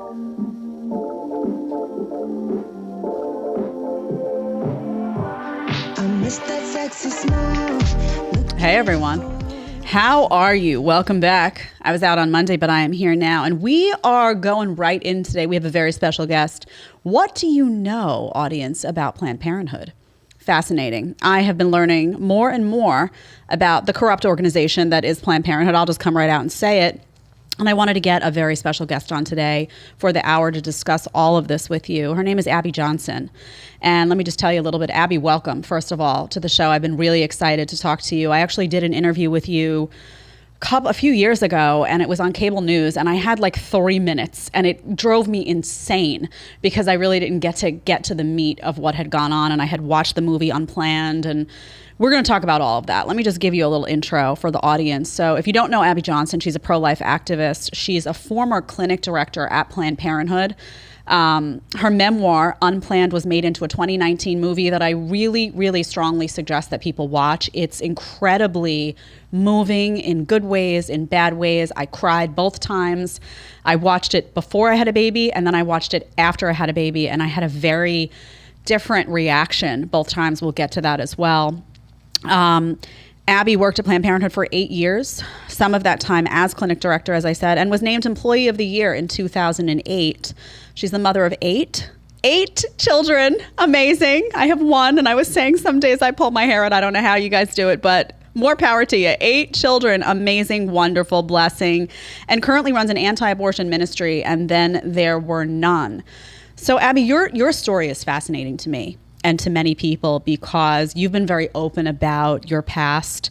Hey everyone, how are you? Welcome back. I was out on Monday, but I am here now, and we are going right in today. We have a very special guest. What do you know, audience, about Planned Parenthood? Fascinating. I have been learning more and more about the corrupt organization that is Planned Parenthood. I'll just come right out and say it. And I wanted to get a very special guest on today for the hour to discuss all of this with you. Her name is Abby Johnson. And let me just tell you a little bit. Abby, welcome, first of all, to the show. I've been really excited to talk to you. I actually did an interview with you a few years ago, and it was on cable news, and I had like 3 minutes, and it drove me insane because I really didn't get to the meat of what had gone on, and I had watched the movie Unplanned, and we're going to talk about all of that. Let me just give you a little intro for the audience. So if you don't know Abby Johnson, she's a pro-life activist. She's a former clinic director at Planned Parenthood. Her memoir, Unplanned, was made into a 2019 movie that I really, really strongly suggest that people watch. It's incredibly moving in good ways, in bad ways. I cried both times. I watched it before I had a baby, and then I watched it after I had a baby, and I had a very different reaction both times. We'll get to that as well. Abby worked at Planned Parenthood for 8 years, some of that time as clinic director, as I said, and was named Employee of the Year in 2008. She's the mother of eight children. Amazing. I have one, and I was saying some days I pull my hair out. I don't know how you guys do it, but more power to you. 8 children. Amazing, wonderful, blessing, and currently runs an anti-abortion ministry, and then there were none. So, Abby, your story is fascinating to me and to many people because you've been very open about your past.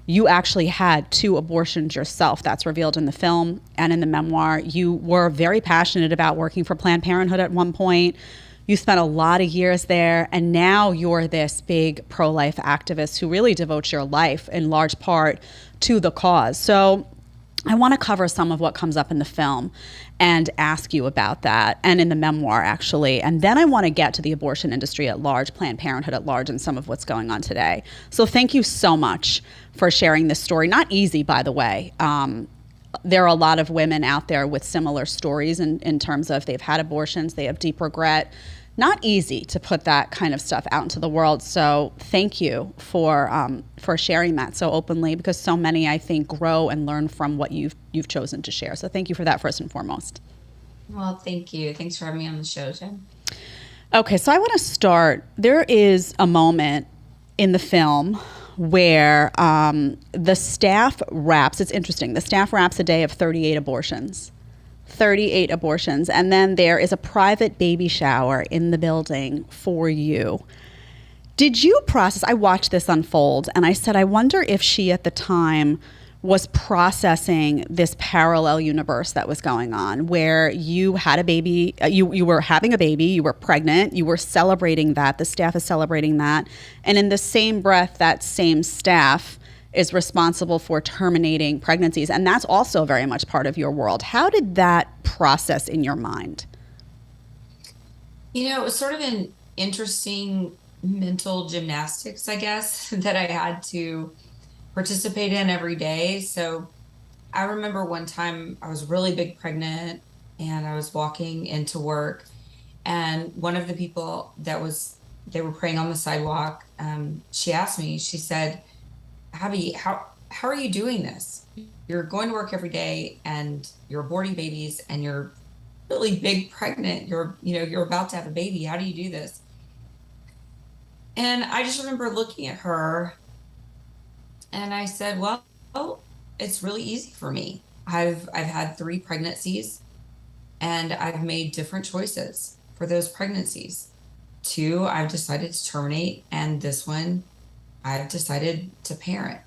You actually had 2 abortions yourself. That's revealed in the film and in the memoir. You were very passionate about working for Planned Parenthood at one point. You spent a lot of years there, and now you're this big pro-life activist who really devotes your life in large part to the cause. So I want to cover some of what comes up in the film and ask you about that, and in the memoir, actually. And then I want to get to the abortion industry at large, Planned Parenthood at large, and some of what's going on today. So thank you so much for sharing this story. Not easy, by the way. There are a lot of women out there with similar stories in terms of they've had abortions, they have deep regret. Not easy to put that kind of stuff out into the world. So thank you for sharing that so openly, because so many, I think, grow and learn from what you've chosen to share. So thank you for that, first and foremost. Well, thank you. Thanks for having me on the show, Jen. Okay, so I want to start. There is a moment in the film where the staff wraps. It's interesting. The staff wraps a day of 38 abortions. 38 abortions. And then there is a private baby shower in the building for you. Did you process, I watched this unfold, and I said, I wonder if she at the time was processing this parallel universe that was going on, where you had a baby, you were having a baby, you were pregnant, you were celebrating that, the staff is celebrating that, and in the same breath, that same staff is responsible for terminating pregnancies. And that's also very much part of your world. How did that process in your mind? You know, it was sort of an interesting mental gymnastics, I guess, that I had to participate in every day. So I remember one time I was really big pregnant and I was walking into work, and one of the people they were praying on the sidewalk. She asked me, she said, Abby, how are you doing this? You're going to work every day and you're aborting babies and you're really big pregnant. You're about to have a baby. How do you do this? And I just remember looking at her and I said, well, it's really easy for me. I've had 3 pregnancies and I've made different choices for those pregnancies. 2, I've decided to terminate, and this one I've decided to parent.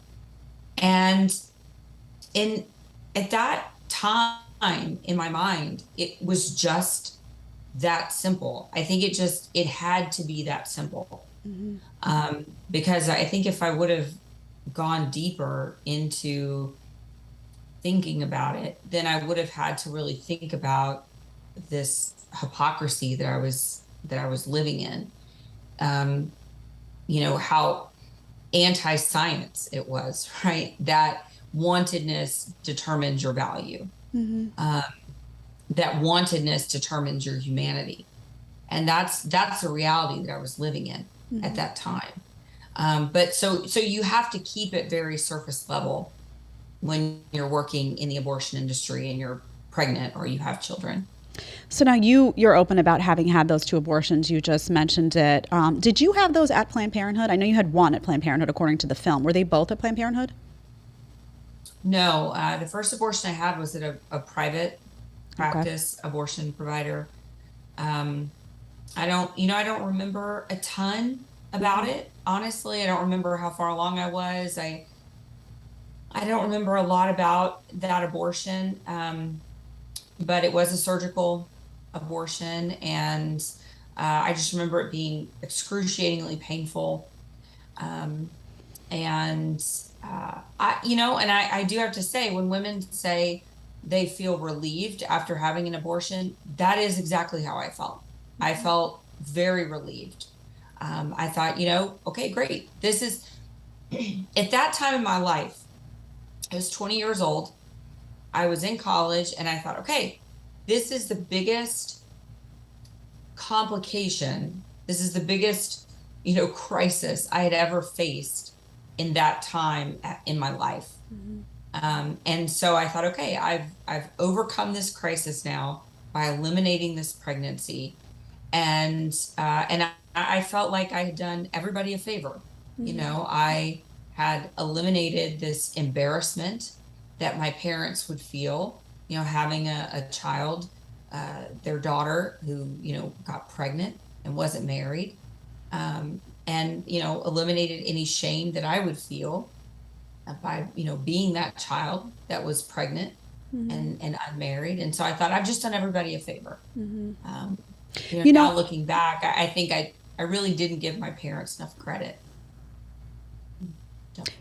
And at that time in my mind, it was just that simple. I think it had to be that simple. Mm-hmm. Because I think if I would have gone deeper into thinking about it, then I would have had to really think about this hypocrisy that I was living in. How anti-science it was, right? That wantedness determines your value. Mm-hmm. that wantedness determines your humanity. And that's the reality that I was living in at that time. But so you have to keep it very surface level when you're working in the abortion industry and you're pregnant or you have children. So now you're open about having had those two abortions. You just mentioned it. Did you have those at Planned Parenthood? I know you had one at Planned Parenthood, according to the film. Were they both at Planned Parenthood? No, the first abortion I had was at a private Okay. practice abortion provider. Um, I don't remember a ton about it. Honestly, I don't remember how far along I was. I don't remember a lot about that abortion. But it was a surgical abortion, and I just remember it being excruciatingly painful. Um, and I do have to say, when women say they feel relieved after having an abortion, that is exactly how I felt. I felt very relieved. I thought, okay, great. This is at that time in my life, I was 20 years old. I was in college, and I thought, okay, this is the biggest complication. This is the biggest, crisis I had ever faced in that time in my life. And so I thought, okay, I've overcome this crisis now by eliminating this pregnancy, and I felt like I had done everybody a favor. I had eliminated this embarrassment that my parents would feel, having a child, their daughter who, got pregnant and wasn't married, and, eliminated any shame that I would feel by, being that child that was pregnant and unmarried. And so I thought, I've just done everybody a favor. Now looking back, I think I really didn't give my parents enough credit.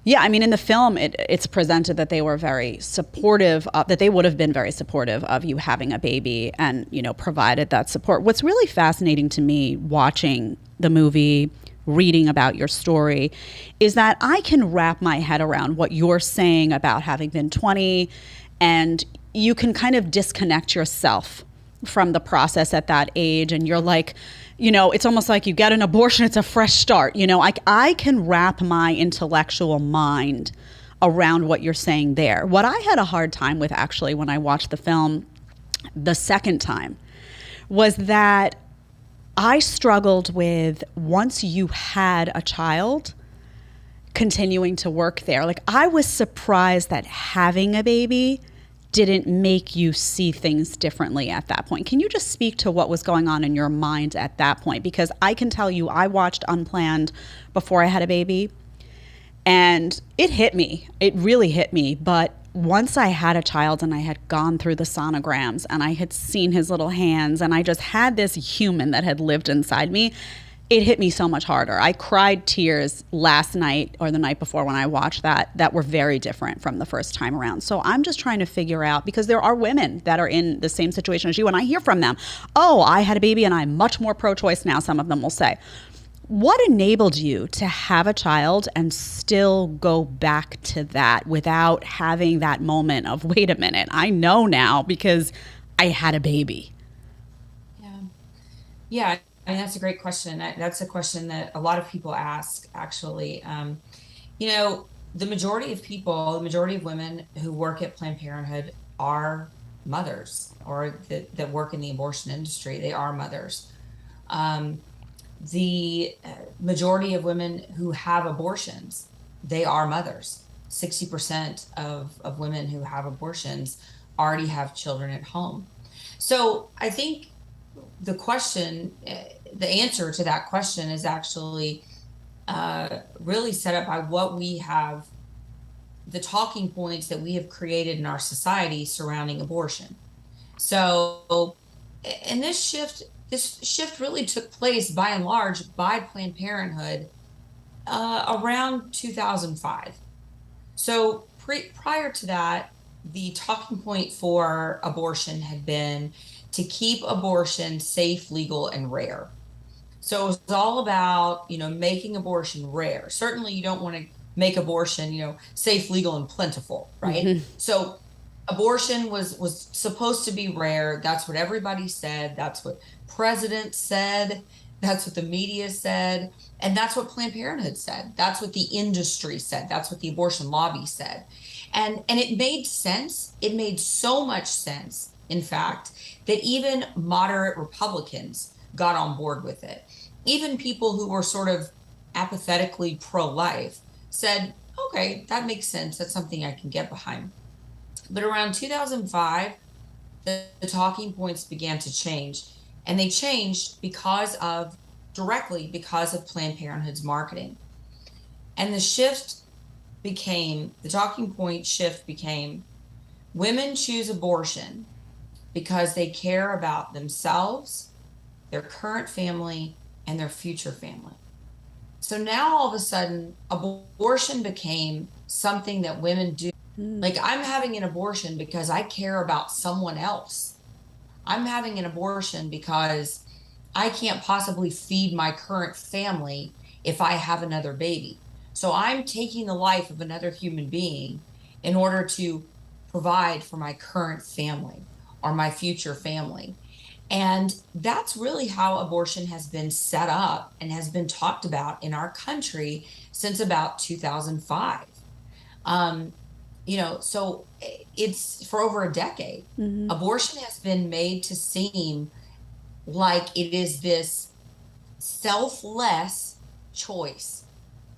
Yeah, I mean, in the film, it's presented that they were very supportive that they would have been very supportive of you having a baby and, provided that support. What's really fascinating to me watching the movie, reading about your story, is that I can wrap my head around what you're saying about having been 20, and you can kind of disconnect yourself from the process at that age, and you're like, it's almost like you get an abortion, it's a fresh start. I can wrap my intellectual mind around what you're saying there. What I had a hard time with, actually, when I watched the film the second time, was that I struggled with, once you had a child, continuing to work there. Like, I was surprised that having a baby didn't make you see things differently at that point. Can you just speak to what was going on in your mind at that point? Because I can tell you, I watched Unplanned before I had a baby, and it hit me. It really hit me. But once I had a child and I had gone through the sonograms and I had seen his little hands and I just had this human that had lived inside me, it hit me so much harder. I cried tears last night or the night before when I watched that were very different from the first time around. So I'm just trying to figure out, because there are women that are in the same situation as you, and I hear from them, oh, I had a baby and I'm much more pro-choice now, some of them will say. What enabled you to have a child and still go back to that without having that moment of, wait a minute, I know now because I had a baby? Yeah. Yeah. I mean, that's a great question. That's a question that a lot of people ask, actually. The majority of people, the majority of women who work at Planned Parenthood are mothers, or that work in the abortion industry. They are mothers. The majority of women who have abortions, they are mothers. 60% of women who have abortions already have children at home. So I think the answer to that question is actually really set up by what we have, the talking points that we have created in our society surrounding abortion. So, and this shift really took place by and large by Planned Parenthood around 2005. So prior to that, the talking point for abortion had been to keep abortion safe, legal, and rare. So it was all about, making abortion rare. Certainly you don't want to make abortion, safe, legal, and plentiful, right? So Abortion was supposed to be rare. That's what everybody said. That's what presidents said. That's what the media said. And that's what Planned Parenthood said. That's what the industry said. That's what the abortion lobby said. And it made sense. It made so much sense, in fact, that even moderate Republicans got on board with it. Even people who were sort of apathetically pro-life said, okay, that makes sense. That's something I can get behind. But around 2005, the talking points began to change. And they changed directly because of Planned Parenthood's marketing. And the talking point shift became women choose abortion because they care about themselves, their current family, and their future family. So now all of a sudden, abortion became something that women do. Like, I'm having an abortion because I care about someone else. I'm having an abortion because I can't possibly feed my current family if I have another baby. So I'm taking the life of another human being in order to provide for my current family or my future family. And that's really how abortion has been set up and has been talked about in our country since about 2005. Um, so it's for over a decade. Abortion has been made to seem like it is this selfless choice.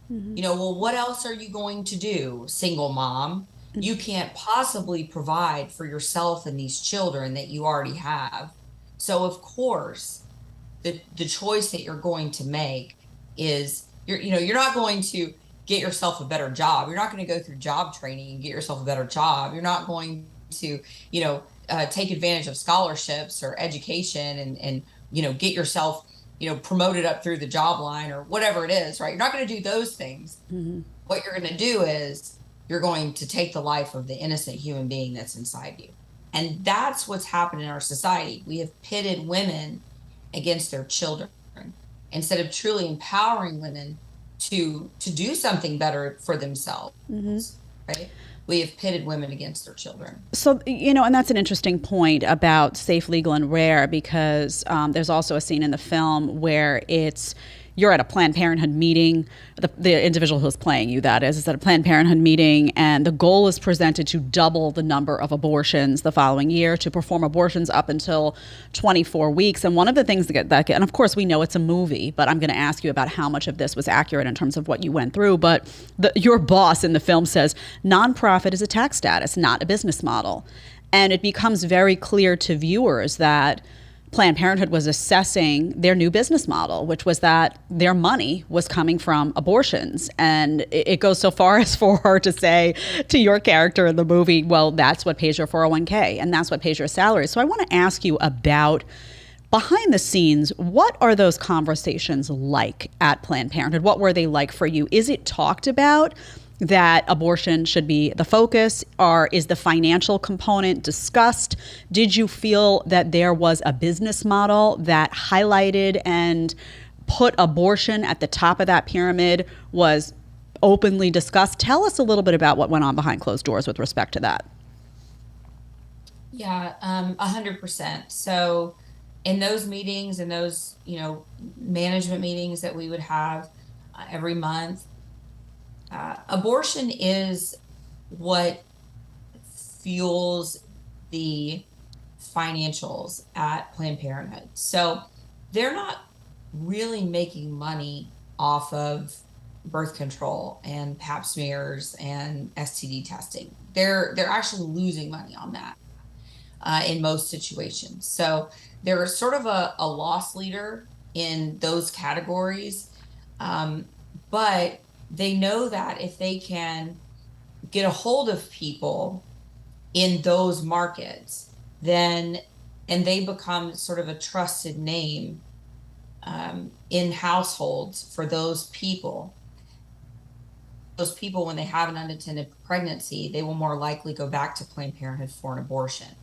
Well, what else are you going to do, single mom? You can't possibly provide for yourself and these children that you already have. So of course, the choice that you're going to make is you're not going to get yourself a better job. You're not going to go through job training and get yourself a better job. You're not going to take advantage of scholarships or education and get yourself promoted up through the job line or whatever it is, right? You're not going to do those things. What you're going to do is you're going to take the life of the innocent human being that's inside you. And that's what's happened in our society. We have pitted women against their children instead of truly empowering women to do something better for themselves, right? We have pitted women against their children. So, and that's an interesting point about safe, legal, and rare, because there's also a scene in the film where you're at a Planned Parenthood meeting. The individual who's playing you, that is at a Planned Parenthood meeting, and the goal is presented to double the number of abortions the following year, to perform abortions up until 24 weeks. And one of the things that and of course we know it's a movie, but I'm going to ask you about how much of this was accurate in terms of what you went through. But your boss in the film says nonprofit is a tax status, not a business model. And it becomes very clear to viewers that Planned Parenthood was assessing their new business model, which was that their money was coming from abortions. And it goes so far as for her to say to your character in the movie, well, that's what pays your 401k and that's what pays your salary. So I want to ask you about behind the scenes, what are those conversations like at Planned Parenthood? What were they like for you? Is it talked about that abortion should be the focus, or is the financial component discussed? Did you feel that there was a business model that highlighted and put abortion at the top of that pyramid, was openly discussed? Tell us a little bit about what went on behind closed doors with respect to that. Yeah, 100%. So in those meetings and those, management meetings that we would have every month, abortion is what fuels the financials at Planned Parenthood. So they're not really making money off of birth control and pap smears and STD testing. They're actually losing money on that in most situations. So they're sort of a loss leader in those categories, but they know that if they can get a hold of people in those markets, then, and they become sort of a trusted name in households for those people. Those people, when they have an unattended pregnancy, they will more likely go back to Planned Parenthood for an abortion.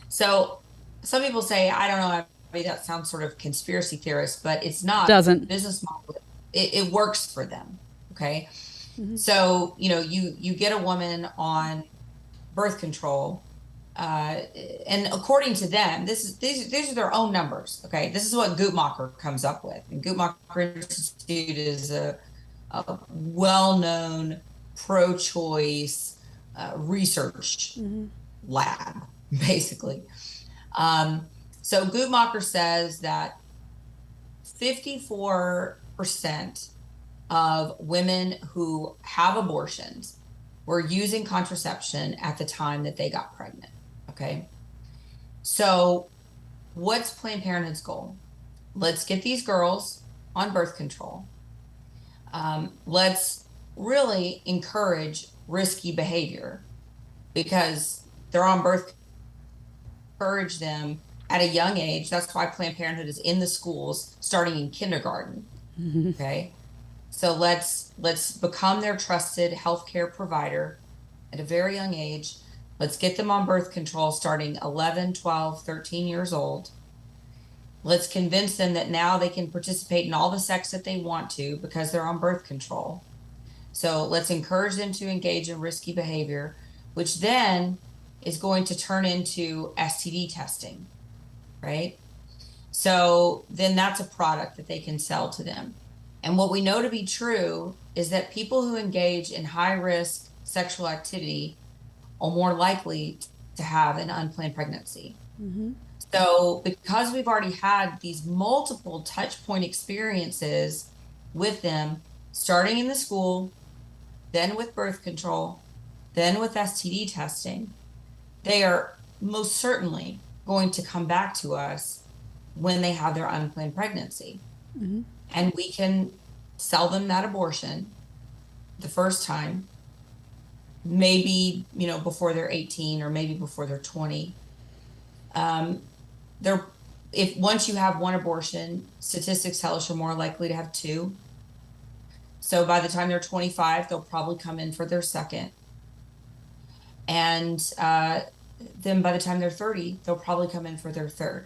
So some people say, I don't know, I mean, that sounds sort of conspiracy theorist, but it's not. Doesn't. Business model. It works for them. Okay. So, you get a woman on birth control and according to them, these are their own numbers. Okay, this is what Guttmacher comes up with. And Guttmacher Institute is a well-known pro-choice research lab, basically. Um, so Guttmacher says that 54% of women who have abortions were using contraception at the time that they got pregnant. Okay. So, what's Planned Parenthood's goal? Let's get these girls on birth control. Let's really encourage risky behavior because they're on birth, encourage them at a young age. That's why Planned Parenthood is in the schools starting in kindergarten. Okay. So let's become their trusted healthcare provider at a very young age. Let's get them on birth control starting 11, 12, 13 years old. Let's convince them that now they can participate in all the sex that they want to because they're on birth control. So let's encourage them to engage in risky behavior, which then is going to turn into STD testing, right? So then that's a product that they can sell to them. And what we know to be true is that people who engage in high risk sexual activity are more likely to have an unplanned pregnancy. So because we've already had these multiple touch point experiences with them, starting in the school, then with birth control, then with STD testing, they are most certainly going to come back to us when they have their unplanned pregnancy. And we can sell them that abortion the first time, maybe, before they're 18 or maybe before they're 20. If once you have one abortion, statistics tell us you're more likely to have two. So by the time they're 25, they'll probably come in for their second. And then by the time they're 30, they'll probably come in for their third.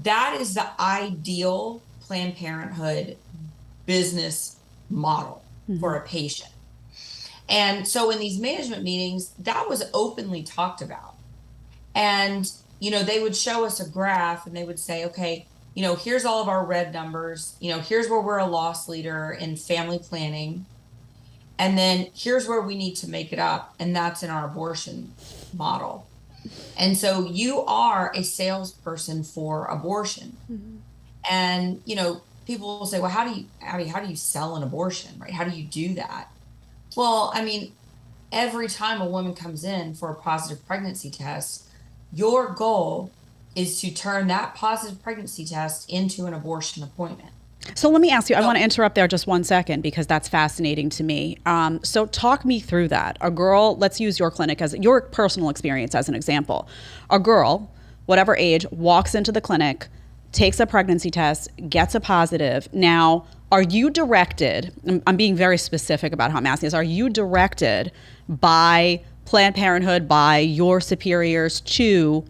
That is the ideal Planned Parenthood business model for a patient. And so in these management meetings, that was openly talked about. And, they would show us a graph and they would say, okay, here's all of our red numbers. Here's where we're a loss leader in family planning. And then here's where we need to make it up. And that's in our abortion model. And so you are a salesperson for abortion. And, people will say, well, how do you sell an abortion, right? How do you do that? Well, I mean, every time a woman comes in for a positive pregnancy test, your goal is to turn that positive pregnancy test into an abortion appointment. So let me ask you, I want to interrupt there just 1 second because that's fascinating to me. So talk me through that. A girl, let's use your clinic as your personal experience as an example. A girl, whatever age, walks into the clinic, takes a pregnancy test, gets a positive. Now, are you directed, I'm being very specific about how I'm asking this, are you directed by Planned Parenthood, by your superiors to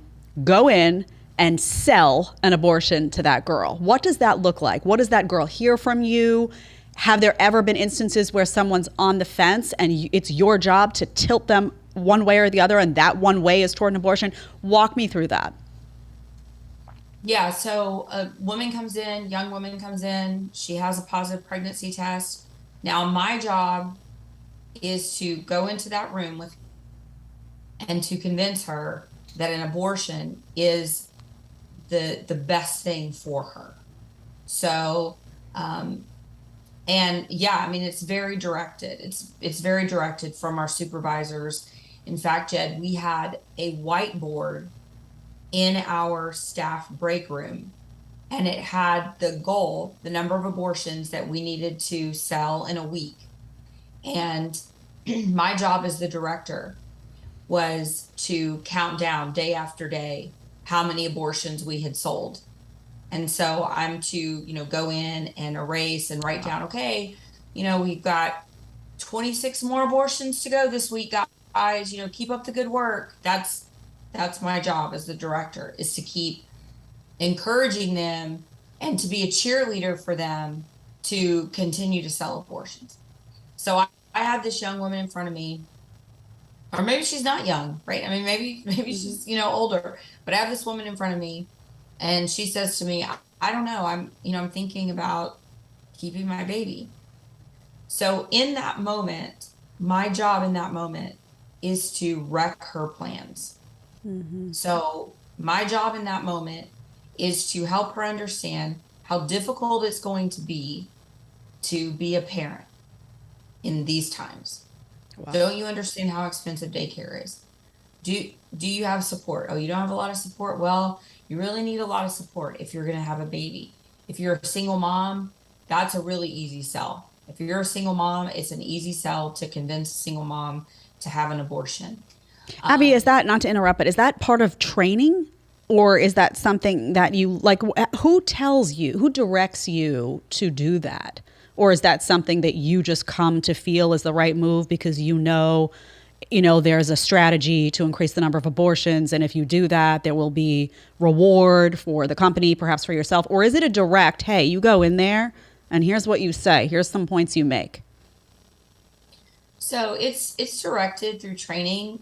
go in and sell an abortion to that girl? What does that look like? What does that girl hear from you? Have there ever been instances where someone's on the fence and it's your job to tilt them one way or the other and that one way is toward an abortion? Walk me through that. Yeah, so a woman comes in, young woman comes in, she has a positive pregnancy test. Now, my job is to go into that room with and to convince her that an abortion is the best thing for her. So, and yeah, I mean, it's very directed. It's very directed from our supervisors. In fact, Jed, we had a whiteboard in our staff break room, and it had the goal, the number of abortions that we needed to sell in a week. And my job as the director was to count down day after day how many abortions we had sold. And so I'm to, go in and erase and write down, okay, we've got 26 more abortions to go this week, guys, keep up the good work. That's my job as the director, is to keep encouraging them and to be a cheerleader for them to continue to sell abortions. So I had this young woman in front of me. or maybe she's not young, right? I mean, maybe Hmm. she's, older. But I have this woman in front of me, and she says to me, I don't know, I'm thinking about keeping my baby. So in that moment, my job in that moment is to wreck her plans. Hmm. So my job in that moment is to help her understand how difficult it's going to be a parent in these times. Wow. Don't you understand how expensive daycare is? Do you have support? Oh, you don't have a lot of support? Well, you really need a lot of support if you're going to have a baby. If you're a single mom, that's a really easy sell. If you're a single mom, it's an easy sell to convince a single mom to have an abortion. Abby, is Um, that, not to interrupt, but is that part of training? Or is that something that you like? Who tells you, who directs you to do that? Or is that something that you just come to feel is the right move because there's a strategy to increase the number of abortions, and if you do that, there will be reward for the company, perhaps for yourself? Or is it a direct, hey, you go in there and here's what you say, here's some points you make? so it's directed through training.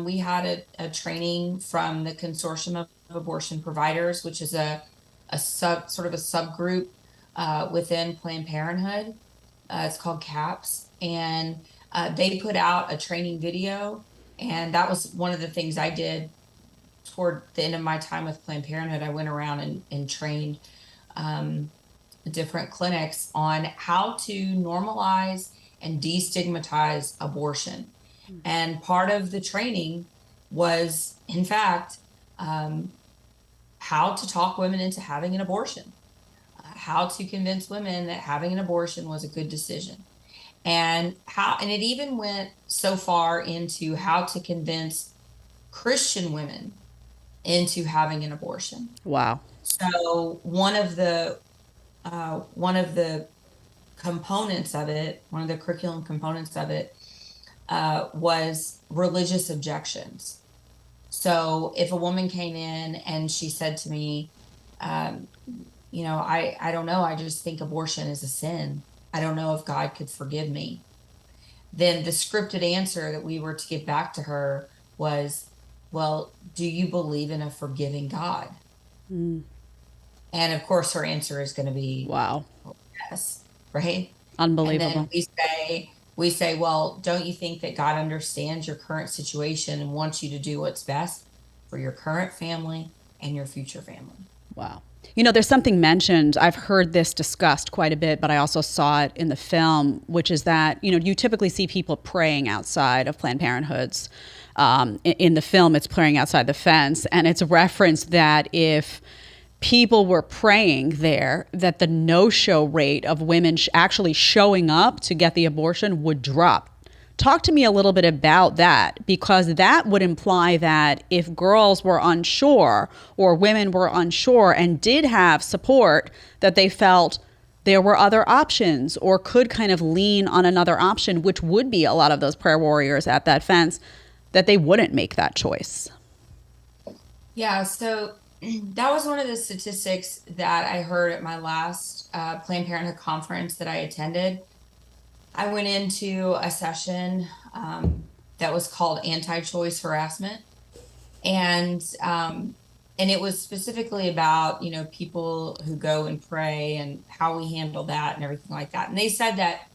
We had a training from the Consortium of Abortion Providers, which is a sort of a subgroup within Planned Parenthood. It's called CAPS, and they put out a training video, and that was one of the things I did toward the end of my time with Planned Parenthood. I went around and trained um, different clinics on how to normalize and destigmatize abortion. And part of the training was, in fact, um, how to talk women into having an abortion, how to convince women that having an abortion was a good decision. And it even went so far into how to convince Christian women into having an abortion. Wow. So one of the components of it, one of the curriculum components of it, was religious objections. So if a woman came in and she said to me, um, I don't know, I just think abortion is a sin. I don't know if God could forgive me. Then the scripted answer that we were to give back to her was, well, do you believe in a forgiving God? Mm. And of course, her answer is going to be Wow. yes, right? And then Unbelievable. we say, well, don't you think that God understands your current situation and wants you to do what's best for your current family and your future family? Wow. There's something mentioned. I've heard this discussed quite a bit, but I also saw it in the film, which is that, you typically see people praying outside of Planned Parenthoods. In the film, it's praying outside the fence. And it's referenced that if people were praying there, that the no-show rate of women actually showing up to get the abortion would drop. Talk to me a little bit about that, because that would imply that if girls were unsure or women were unsure and did have support, that they felt there were other options or could kind of lean on another option, which would be a lot of those prayer warriors at that fence, that they wouldn't make that choice. Yeah, so that was one of the statistics that I heard at my last Planned Parenthood conference that I attended. I went into a session that was called anti-choice harassment, and and it was specifically about people who go and pray and how we handle that and everything like that. And they said that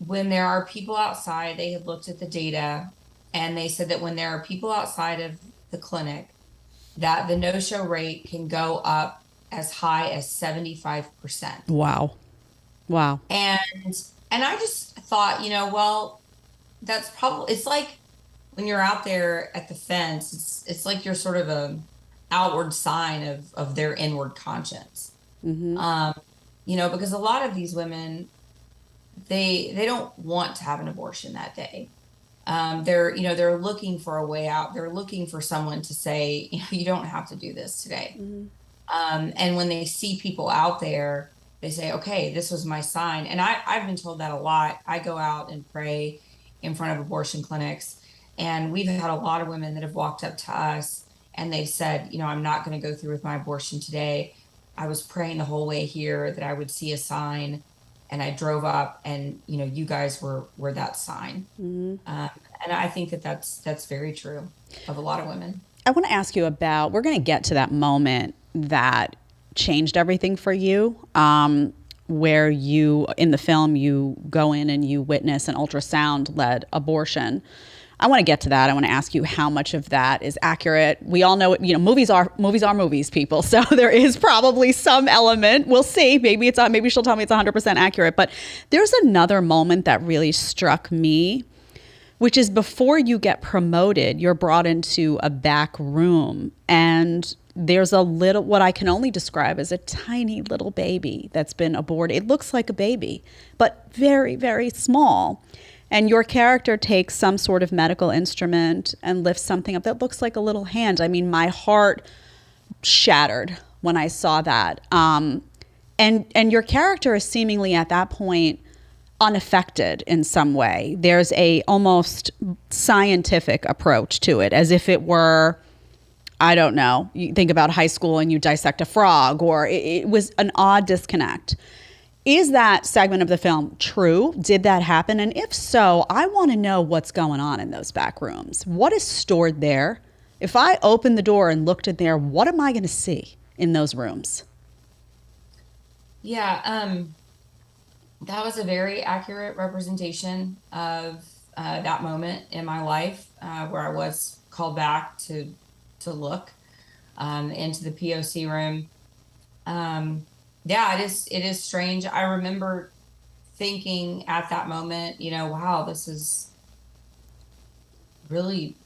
when there are people outside, they had looked at the data, and they said that when there are people outside of the clinic, that the no-show rate can go up as high as 75%. Wow. Wow. And I just thought, well, that's probably, it's like when you're out there at the fence, it's like you're sort of a outward sign of their inward conscience. Mm-hmm. Um, because a lot of these women, they don't want to have an abortion that day. They're looking for a way out. They're looking for someone to say, you don't have to do this today. Mm-hmm. And when they see people out there, they say, okay, this was my sign. And I've been told that a lot. I go out and pray in front of abortion clinics, and we've had a lot of women that have walked up to us and they've said, I'm not going to go through with my abortion today. I was praying the whole way here that I would see a sign, and I drove up, and you guys were that sign. Mm-hmm. Um, And I think that that's very true of a lot of women. I want to ask you about, we're going to get to that moment that changed everything for you, where you, in the film, you go in and you witness an ultrasound led abortion. I want to get to that. I want to ask you how much of that is accurate. We all know, movies are movies, people. So there is probably some element. We'll see. Maybe maybe she'll tell me it's 100% accurate. But there's another moment that really struck me, which is before you get promoted, you're brought into a back room, and there's a little, what I can only describe as a tiny little baby that's been aborted. It looks like a baby, but very, very small. And your character takes some sort of medical instrument and lifts something up that looks like a little hand. I mean, my heart shattered when I saw that. And your character is seemingly at that point unaffected in some way. There's a almost scientific approach to it, as if it were, I don't know, you think about high school and you dissect a frog, or it was an odd disconnect. Is that segment of the film true? Did that happen? And if so, I want to know what's going on in those back rooms. What is stored there? If I opened the door and looked in there, what am I going to see in those rooms? Yeah, that was a very accurate representation of that moment in my life, where I was called back to look into the POC room. Yeah, it is strange. I remember thinking at that moment, wow, this is really,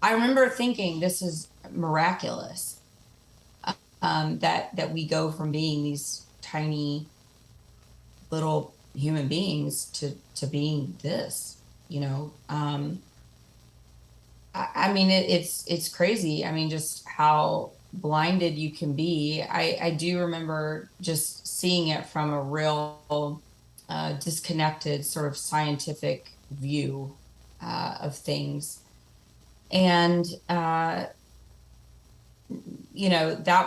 I remember thinking this is miraculous, that we go from being these tiny little human beings to being this, I mean, it's crazy. I mean, just how blinded you can be. I do remember just seeing it from a real disconnected sort of scientific view of things. And, that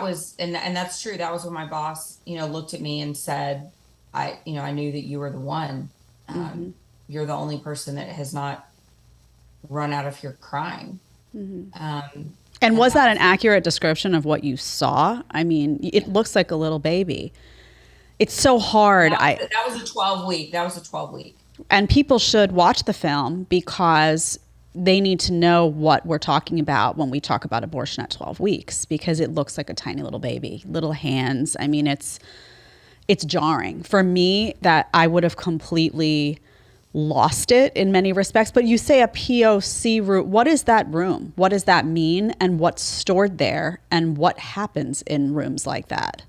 was, and that's true. That was when my boss, looked at me and said, I knew that you were the one. Mm-hmm. You're the only person that has not run out of here crying. Mm-hmm. And was that an accurate description of what you saw? I mean, it looks like a little baby. It's so hard. That was a 12-week. That was a 12-week. And people should watch the film because they need to know what we're talking about when we talk about abortion at 12 weeks, because it looks like a tiny little baby, little hands. I mean, it's jarring for me that I would have completely lost it in many respects. But you say a POC room. What is that room? What does that mean? And what's stored there? And what happens in rooms like that?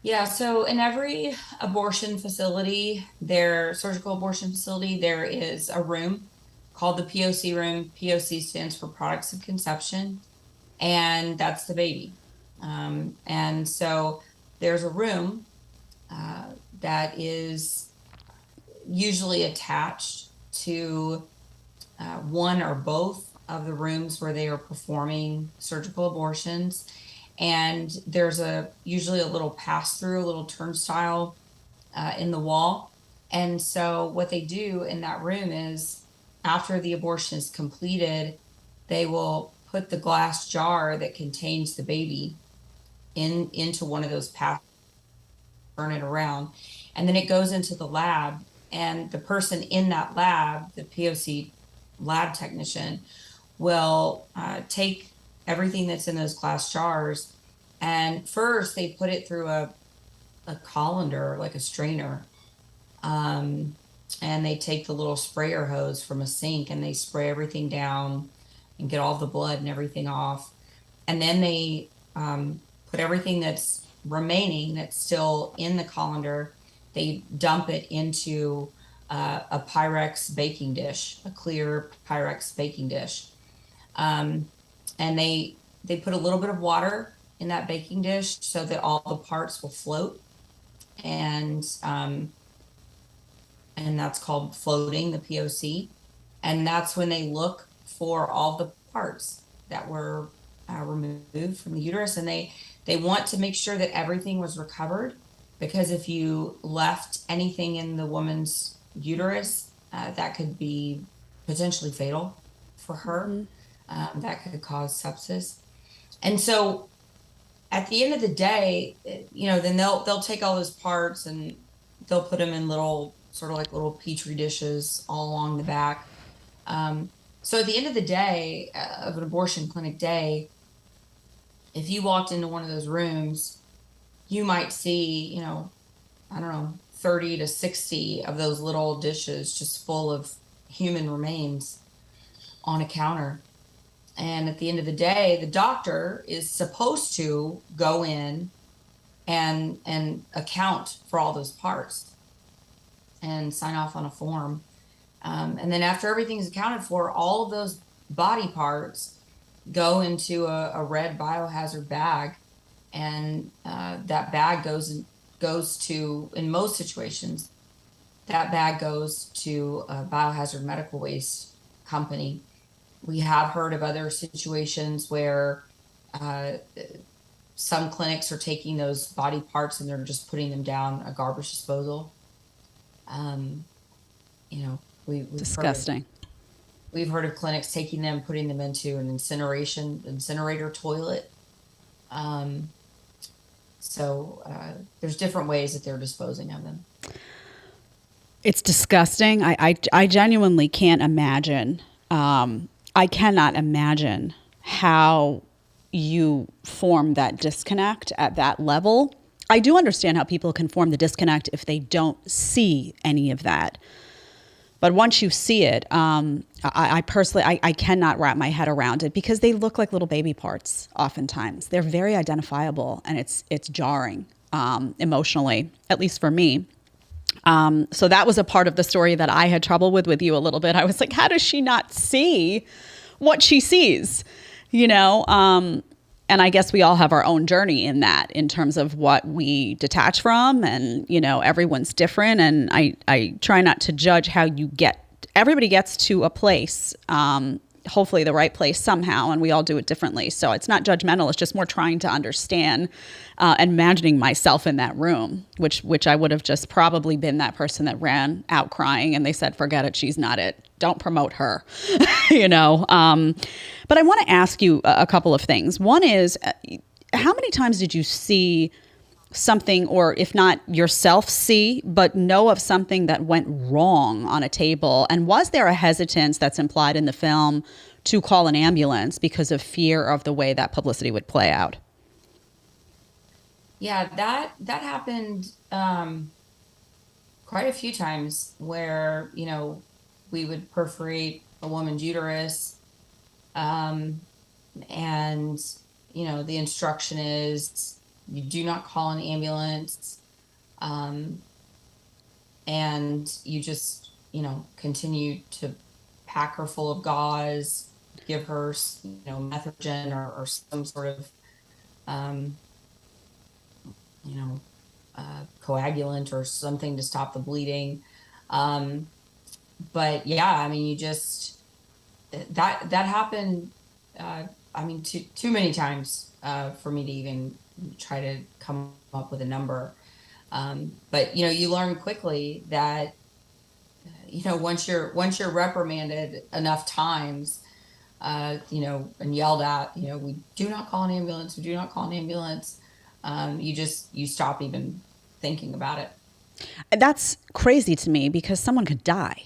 Yeah, so in every abortion facility, surgical abortion facility, there is a room called the POC room. POC stands for products of conception, and that's the baby. And so there's a room that is usually attached to one or both of the rooms where they are performing surgical abortions. And there's usually a little pass-through, a little turnstile in the wall. And so what they do in that room is, after the abortion is completed, they will put the glass jar that contains the baby into one of those pass, turn it around, and then it goes into the lab. And the person in that lab, the POC lab technician, will take everything that's in those glass jars, and first they put it through a colander, like a strainer, and they take the little sprayer hose from a sink and they spray everything down and get all the blood and everything off, and then they put everything that's remaining, that's still in the colander, they dump it into a Pyrex baking dish, a clear Pyrex baking dish. And they put a little bit of water in that baking dish so that all the parts will float. And that's called floating, the POC. And that's when they look for all the parts that were removed from the uterus. And they want to make sure that everything was recovered, because if you left anything in the woman's uterus, that could be potentially fatal for her. Mm-hmm. That could cause sepsis. And so at the end of the day, then they'll take all those parts and they'll put them in little sort of like little petri dishes all along the back. So at the end of the day, of an abortion clinic day, if you walked into one of those rooms, you might see, I don't know, 30 to 60 of those little dishes just full of human remains on a counter. And at the end of the day, the doctor is supposed to go in and account for all those parts and sign off on a form. And then after everything's accounted for, all of those body parts go into a red biohazard bag. And that bag goes to, in most situations, that bag goes to a biohazard medical waste company. We have heard of other situations where some clinics are taking those body parts and they're just putting them down a garbage disposal. Disgusting. We've heard of clinics taking them, putting them into an incinerator toilet. So there's different ways that they're disposing of them. It's disgusting. I genuinely can't imagine. I cannot imagine how you form that disconnect at that level. I do understand how people can form the disconnect if they don't see any of that. But once you see it, I personally, I cannot wrap my head around it because they look like little baby parts oftentimes. They're very identifiable, and it's jarring emotionally, at least for me. So that was a part of the story that I had trouble with you a little bit. I was like, how does she not see what she sees? And I guess we all have our own journey in that, in terms of what we detach from, and, everyone's different. And I try not to judge how everybody gets to a place, hopefully the right place somehow, and we all do it differently. So it's not judgmental. It's just more trying to understand, and imagining myself in that room, which I would have just probably been that person that ran out crying and they said, forget it. She's not it. Don't promote her, But I want to ask you a couple of things. One is, how many times did you see something, or if not yourself see, but know of something that went wrong on a table? And was there a hesitance that's implied in the film to call an ambulance because of fear of the way that publicity would play out? Yeah, that happened quite a few times where, we would perforate a woman's uterus. And, the instruction is you do not call an ambulance. And you just, continue to pack her full of gauze, give her, methogen or some sort of, coagulant or something to stop the bleeding. But yeah, you just, that happened, too many times for me to even try to come up with a number. But you learn quickly that once you're reprimanded enough times, and yelled at, we do not call an ambulance, we do not call an ambulance. You stop even thinking about it. That's crazy to me because someone could die.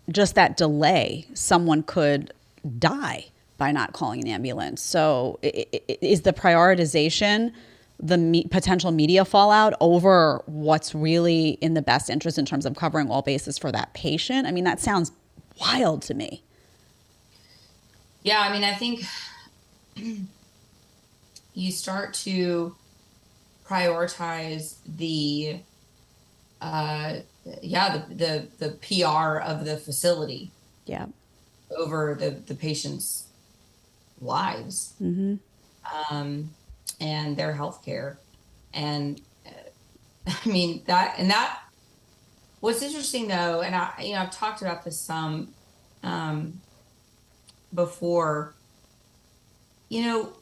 Just that delay, someone could die by not calling an ambulance. So is the prioritization the potential media fallout over what's really in the best interest in terms of covering all bases for that patient? That sounds wild to me. Yeah, I think you start to prioritize the PR of the facility, yeah, over the patient's lives, mm-hmm. And their health care. And that what's interesting though, and I've talked about this some before, you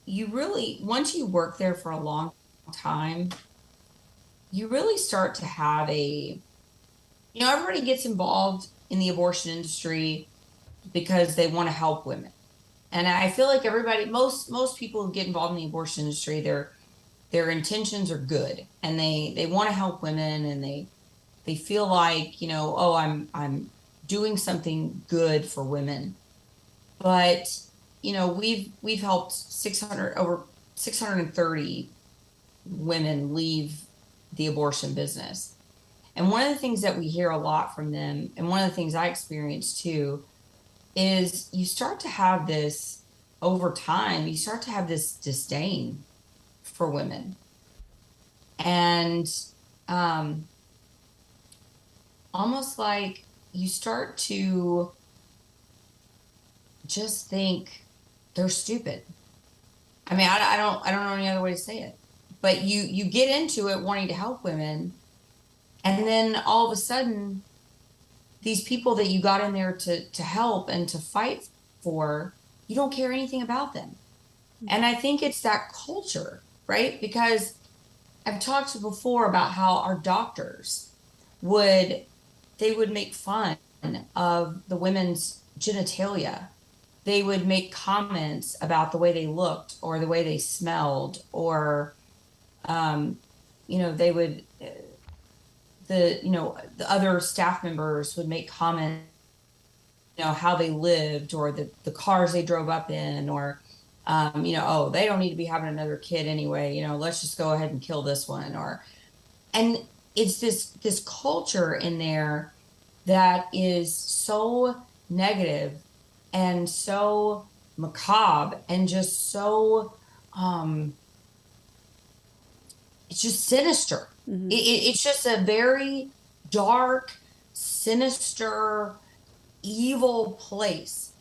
really, once you work there for a long time, you really start to have everybody gets involved in the abortion industry because they want to help women. And I feel like everybody, most people who get involved in the abortion industry, their intentions are good, and they want to help women, and they feel like, oh, I'm doing something good for women. But we've helped 630 women leave the abortion business. And one of the things that we hear a lot from them, and one of the things I experienced too, is you start to have this over time, you start to have this disdain for women. And almost like you start to just think they're stupid. I mean, I don't know any other way to say it. But you get into it wanting to help women, and then all of a sudden, these people that you got in there to help and to fight for, you don't care anything about them. And I think it's that culture, right? Because I've talked before about how our doctors would make fun of the women's genitalia. They would make comments about the way they looked or the way they smelled, or they would the other staff members would make comments, how they lived, or the cars they drove up in, or oh, they don't need to be having another kid anyway, let's just go ahead and kill this one. And it's this culture in there that is so negative and so macabre and just so it's just sinister. Mm-hmm. It's just a very dark, sinister, evil place.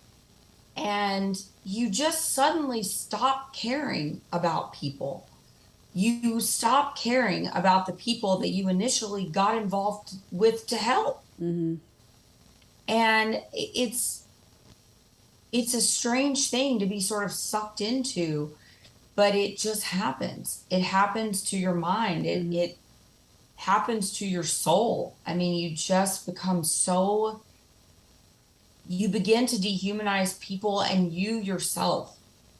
And you just suddenly stop caring about people. You stop caring about the people that you initially got involved with to help. Mm-hmm. And it's a strange thing to be sort of sucked into, but it just happens. It happens to your mind. It happens to your soul. I mean, you just become you begin to dehumanize people, and you yourself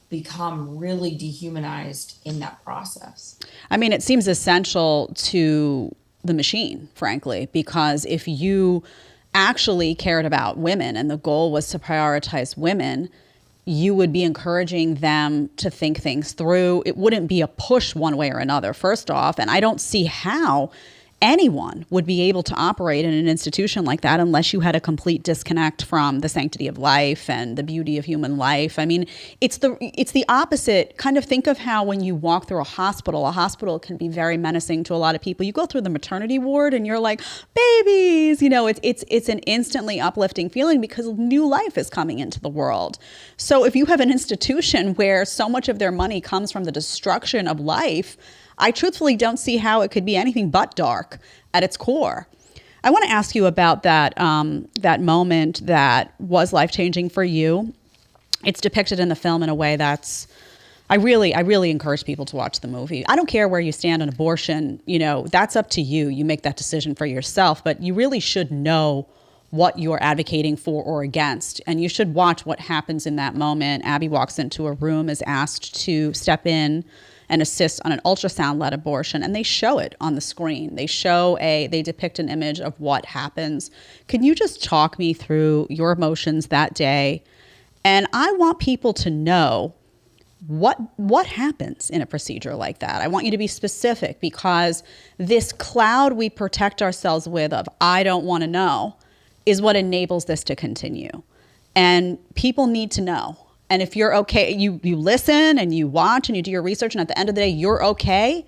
become really dehumanized in that process. I mean, it seems essential to the machine, frankly, because if you actually cared about women and the goal was to prioritize women, you would be encouraging them to think things through. It wouldn't be a push one way or another, first off. And I don't see how anyone would be able to operate in an institution like that unless you had a complete disconnect from the sanctity of life and the beauty of human life. I mean, it's the opposite. Kind of think of how when you walk through a hospital can be very menacing to a lot of people. You go through the maternity ward and you're like, babies, it's an instantly uplifting feeling because new life is coming into the world. So if you have an institution where so much of their money comes from the destruction of life, I truthfully don't see how it could be anything but dark at its core. I want to ask you about that that moment that was life-changing for you. It's depicted in the film in a way that's, I really encourage people to watch the movie. I don't care where you stand on abortion, that's up to you. You make that decision for yourself, but you really should know what you're advocating for or against. And you should watch what happens in that moment. Abby walks into a room, is asked to step in and assist on an ultrasound-led abortion, and they show it on the screen. They depict an image of what happens. Can you just talk me through your emotions that day? And I want people to know what happens in a procedure like that. I want you to be specific, because this cloud we protect ourselves with of I don't want to know is what enables this to continue. And people need to know. And if you're okay, you listen and you watch and you do your research, and at the end of the day, you're okay.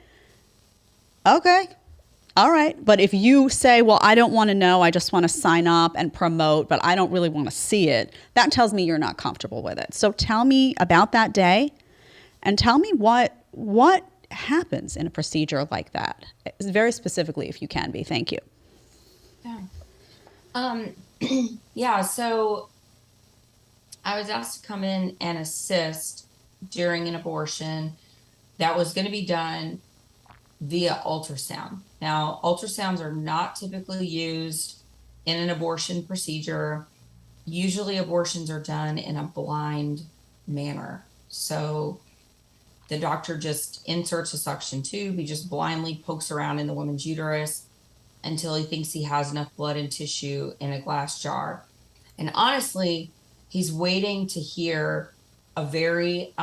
Okay. All right. But if you say, well, I don't want to know, I just want to sign up and promote, but I don't really want to see it, that tells me you're not comfortable with it. So tell me about that day, and tell me what happens in a procedure like that. Very specifically, if you can be. Thank you. Yeah. So I was asked to come in and assist during an abortion that was going to be done via ultrasound. Now, ultrasounds are not typically used in an abortion procedure. Usually abortions are done in a blind manner. So the doctor just inserts a suction tube. He just blindly pokes around in the woman's uterus until he thinks he has enough blood and tissue in a glass jar. And honestly, he's waiting to hear a very,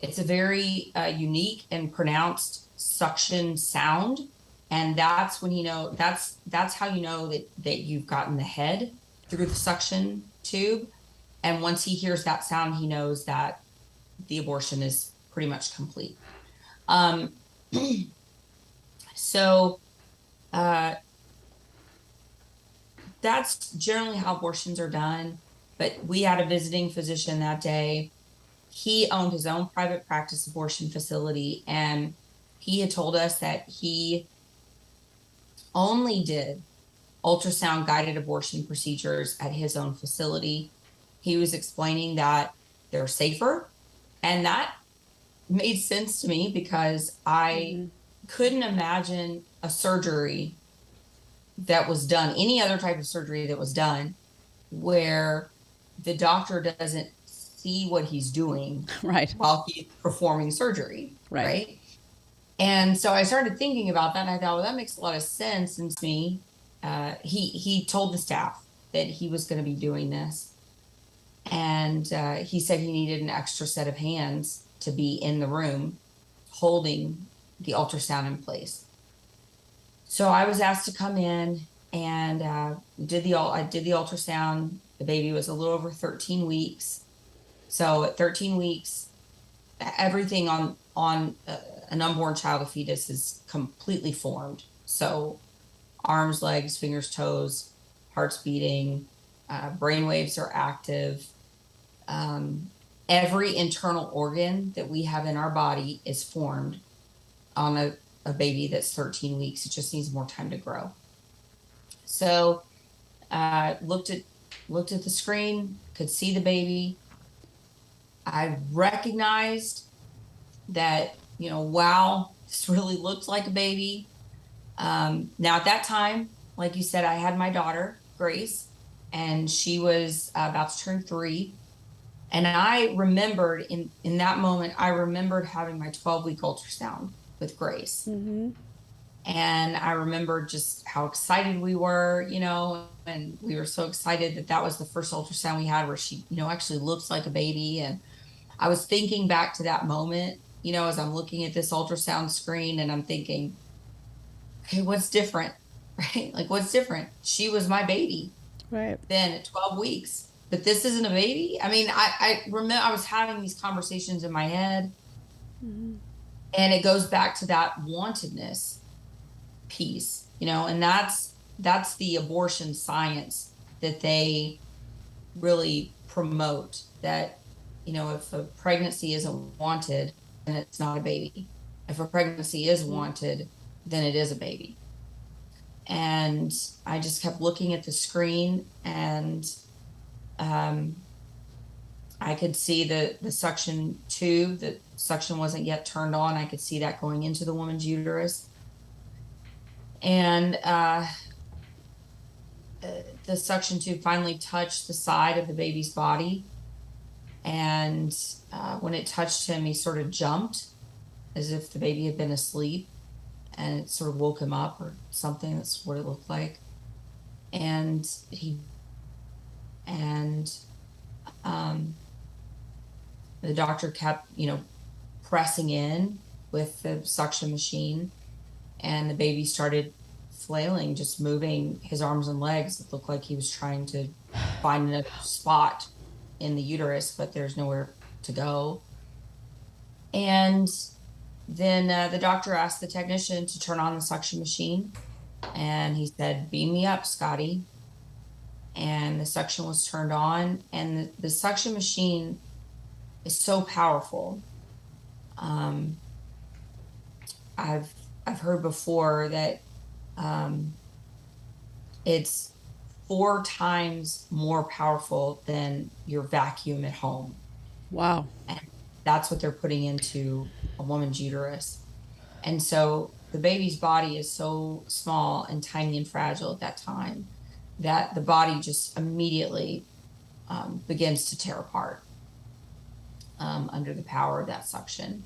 it's a very unique and pronounced suction sound. And that's when that's how you know that you've gotten the head through the suction tube. And once he hears that sound, he knows that the abortion is pretty much complete. So that's generally how abortions are done. But we had a visiting physician that day. He owned his own private practice abortion facility, and he had told us that he only did ultrasound guided abortion procedures at his own facility. He was explaining that they're safer, and that made sense to me because I couldn't imagine a surgery that was done, any other type of surgery that was done, where the doctor doesn't see what he's doing right while he's performing surgery. Right. And so I started thinking about that, and I thought, well, that makes a lot of sense. And to me, he told the staff that he was going to be doing this. And he said he needed an extra set of hands to be in the room holding the ultrasound in place. So I was asked to come in and I did the ultrasound. The baby was a little over 13 weeks. So at 13 weeks, everything on an unborn child, a fetus, is completely formed. So arms, legs, fingers, toes, heart's beating, brain waves are active. Every internal organ that we have in our body is formed on a baby that's 13 weeks. It just needs more time to grow. So looked at the screen, could see the baby. I recognized that, wow, this really looked like a baby. Now at that time, like you said, I had my daughter, Grace, and she was about to turn 3. And I remembered in that moment, I remembered having my 12-week ultrasound with Grace. Mm-hmm. And I remembered just how excited we were, and we were so excited that was the first ultrasound we had where she, actually looks like a baby. And I was thinking back to that moment, as I'm looking at this ultrasound screen, and I'm thinking, okay, what's different, right? Like, what's different? She was my baby. Right. Then at 12 weeks. But this isn't a baby. I mean, I remember I was having these conversations in my head, and it goes back to that wantedness piece, and that's the abortion science that they really promote, that, if a pregnancy isn't wanted, then it's not a baby. If a pregnancy is wanted, then it is a baby. And I just kept looking at the screen, and I could see the suction tube. The suction wasn't yet turned on. I could see that going into the woman's uterus. And the suction tube finally touched the side of the baby's body. And when it touched him, he sort of jumped as if the baby had been asleep, and it sort of woke him up or something. That's what it looked like. And the doctor kept, pressing in with the suction machine, and the baby started flailing, just moving his arms and legs. It looked like he was trying to find another spot in the uterus, but there's nowhere to go. And then the doctor asked the technician to turn on the suction machine, and he said, "Beam me up, Scotty." And the suction was turned on, and the suction machine is so powerful. I've heard before that it's 4 times more powerful than your vacuum at home. Wow. And that's what they're putting into a woman's uterus. And so the baby's body is so small and tiny and fragile at that time that the body just immediately begins to tear apart under the power of that suction.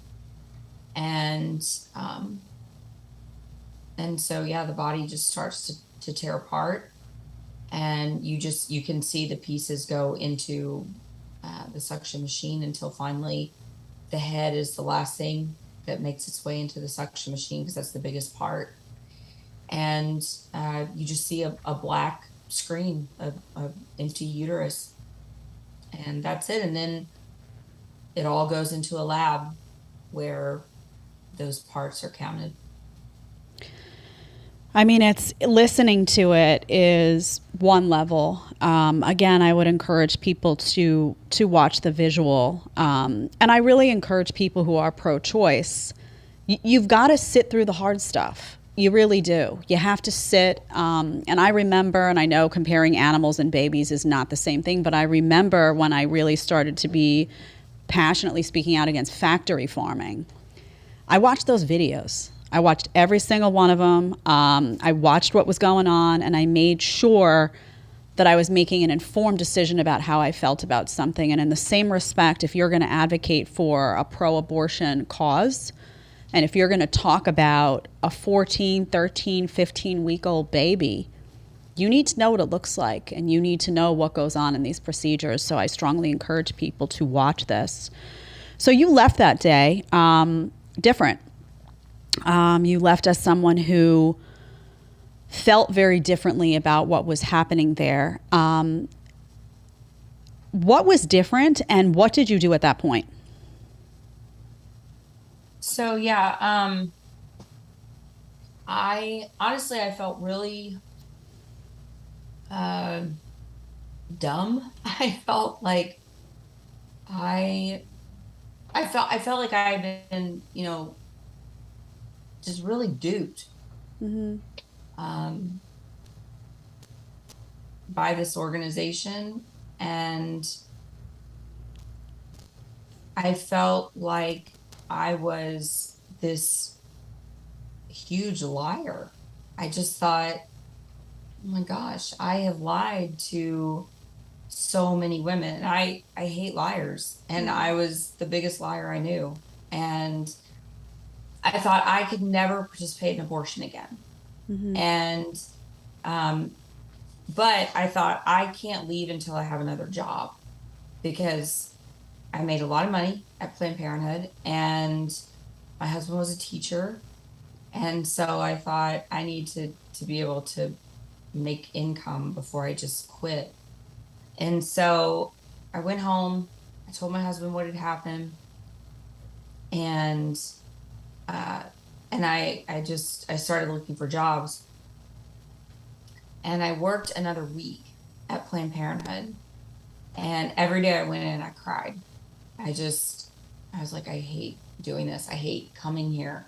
And so, yeah, the body just starts to tear apart, and you can see the pieces go into the suction machine until finally the head is the last thing that makes its way into the suction machine, because that's the biggest part. And you just see a black screen of empty uterus, and that's it. And then it all goes into a lab where those parts are counted. I mean, it's listening to it is one level. Again, I would encourage people to watch the visual, and I really encourage people who are pro-choice. You've got to sit through the hard stuff. You really do. You have to sit. And I remember, and I know comparing animals and babies is not the same thing, but I remember when I really started to be passionately speaking out against factory farming. I watched those videos. I watched every single one of them. I watched what was going on, and I made sure that I was making an informed decision about how I felt about something. And in the same respect, if you're going to advocate for a pro-abortion cause, and if you're going to talk about a 14, 13, 15-week-old baby, you need to know what it looks like, and you need to know what goes on in these procedures. So I strongly encourage people to watch this. So you left that day different. You left as someone who felt very differently about what was happening there. What was different, and what did you do at that point? So, yeah, I honestly, I felt really dumb. I felt like I felt like I had been, just really duped by this organization. And I felt like I was this huge liar. I just thought, oh my gosh, I have lied to so many women. And I hate liars. And I was the biggest liar I knew. And I thought I could never participate in abortion again. And, but I thought I can't leave until I have another job, because I made a lot of money at Planned Parenthood, and my husband was a teacher. And so I thought I need to be able to make income before I just quit. And so I went home, I told my husband what had happened. And I started looking for jobs, and I worked another week at Planned Parenthood, and every day I went in, I cried. I was like, I hate doing this. I hate coming here.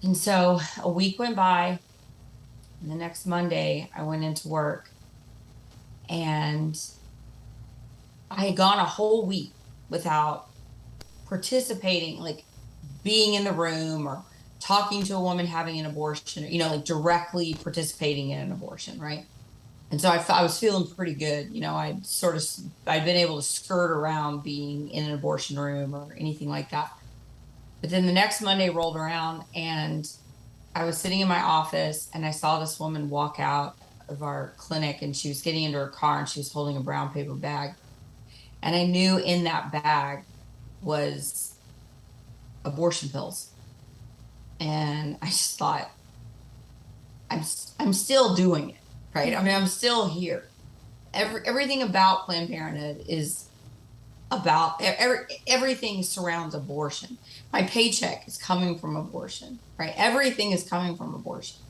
And so a week went by, and the next Monday I went into work, and I had gone a whole week without participating, like being in the room or talking to a woman having an abortion, like directly participating in an abortion, right? And so I was feeling pretty good. I'd been able to skirt around being in an abortion room or anything like that. But then the next Monday rolled around, and I was sitting in my office, and I saw this woman walk out of our clinic, and she was getting into her car, and she was holding a brown paper bag. And I knew in that bag was abortion pills. And I just thought, I'm still doing it, right? I mean, I'm still here. Everything about Planned Parenthood is about, everything surrounds abortion. My paycheck is coming from abortion, right? Everything is coming from abortion.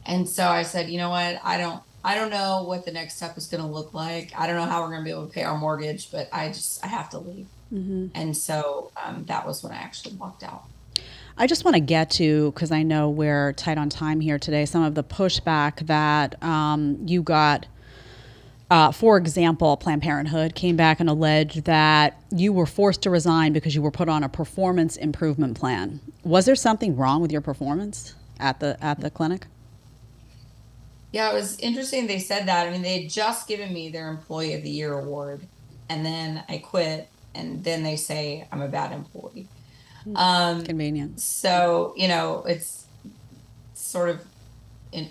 And so I said, you know what? I don't know what the next step is going to look like. I don't know how we're going to be able to pay our mortgage, but I have to leave. And so that was when I actually walked out. I just want to get to, because I know we're tight on time here today, some of the pushback that you got For example, Planned Parenthood came back and alleged that you were forced to resign because you were put on a performance improvement plan. Was there something wrong with your performance at the clinic? Yeah, it was interesting they said that. I mean, they had just given me their Employee of the Year award, and then I quit, and then they say I'm a bad employee. Um, Convenient. so, it's sort of,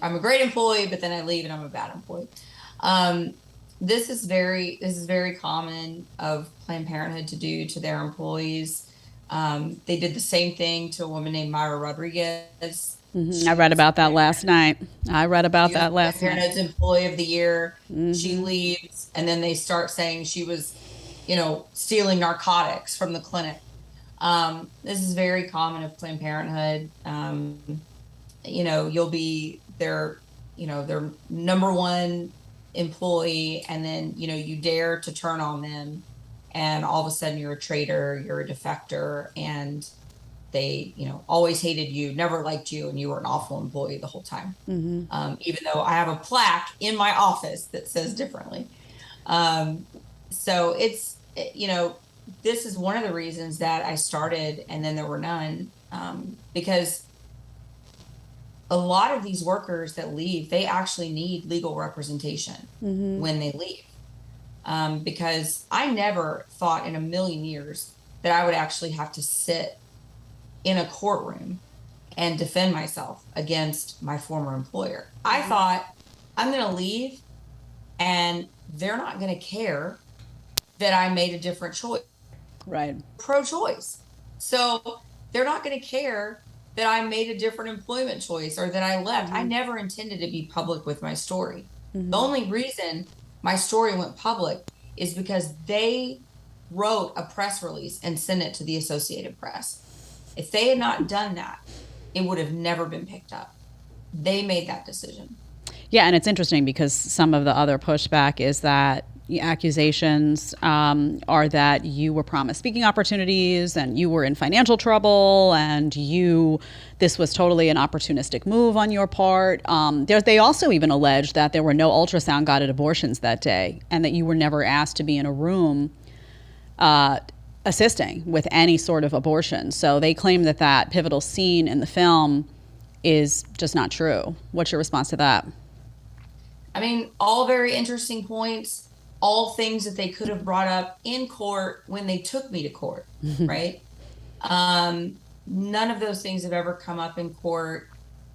I'm a great employee, but then I leave and I'm a bad employee. Um, this is very common of Planned Parenthood to do to their employees. They did the same thing to a woman named Myra Rodriguez. I She read was about that Planned last night. I read about She was that Planned last night. Parenthood's Employee of the Year. She leaves, and then they start saying she was, stealing narcotics from the clinic. This is very common of Planned Parenthood. You'll be their number one employee, and then, you dare to turn on them, and all of a sudden you're a traitor, you're a defector, and they, always hated you, never liked you, and you were an awful employee the whole time. Even though I have a plaque in my office that says differently. So this is one of the reasons that I started and then there were none, because a lot of these workers that leave, they actually need legal representation when they leave. Because I never thought in a million years that I would actually have to sit in a courtroom and defend myself against my former employer. I thought I'm going to leave and they're not going to care that I made a different choice. Right. Pro-choice. So they're not going to care that I made a different employment choice or that I left. I never intended to be public with my story. The only reason my story went public is because they wrote a press release and sent it to the Associated Press. If they had not done that, it would have never been picked up. They made that decision. Yeah, and it's interesting because some of the other pushback is that the accusations are that you were promised speaking opportunities and you were in financial trouble and this was totally an opportunistic move on your part. They also even allege that there were no ultrasound guided abortions that day and that you were never asked to be in a room assisting with any sort of abortion. So they claim that pivotal scene in the film is just not true. What's your response to that? I mean, all very interesting points, all things that they could have brought up in court when they took me to court, right? None of those things have ever come up in court.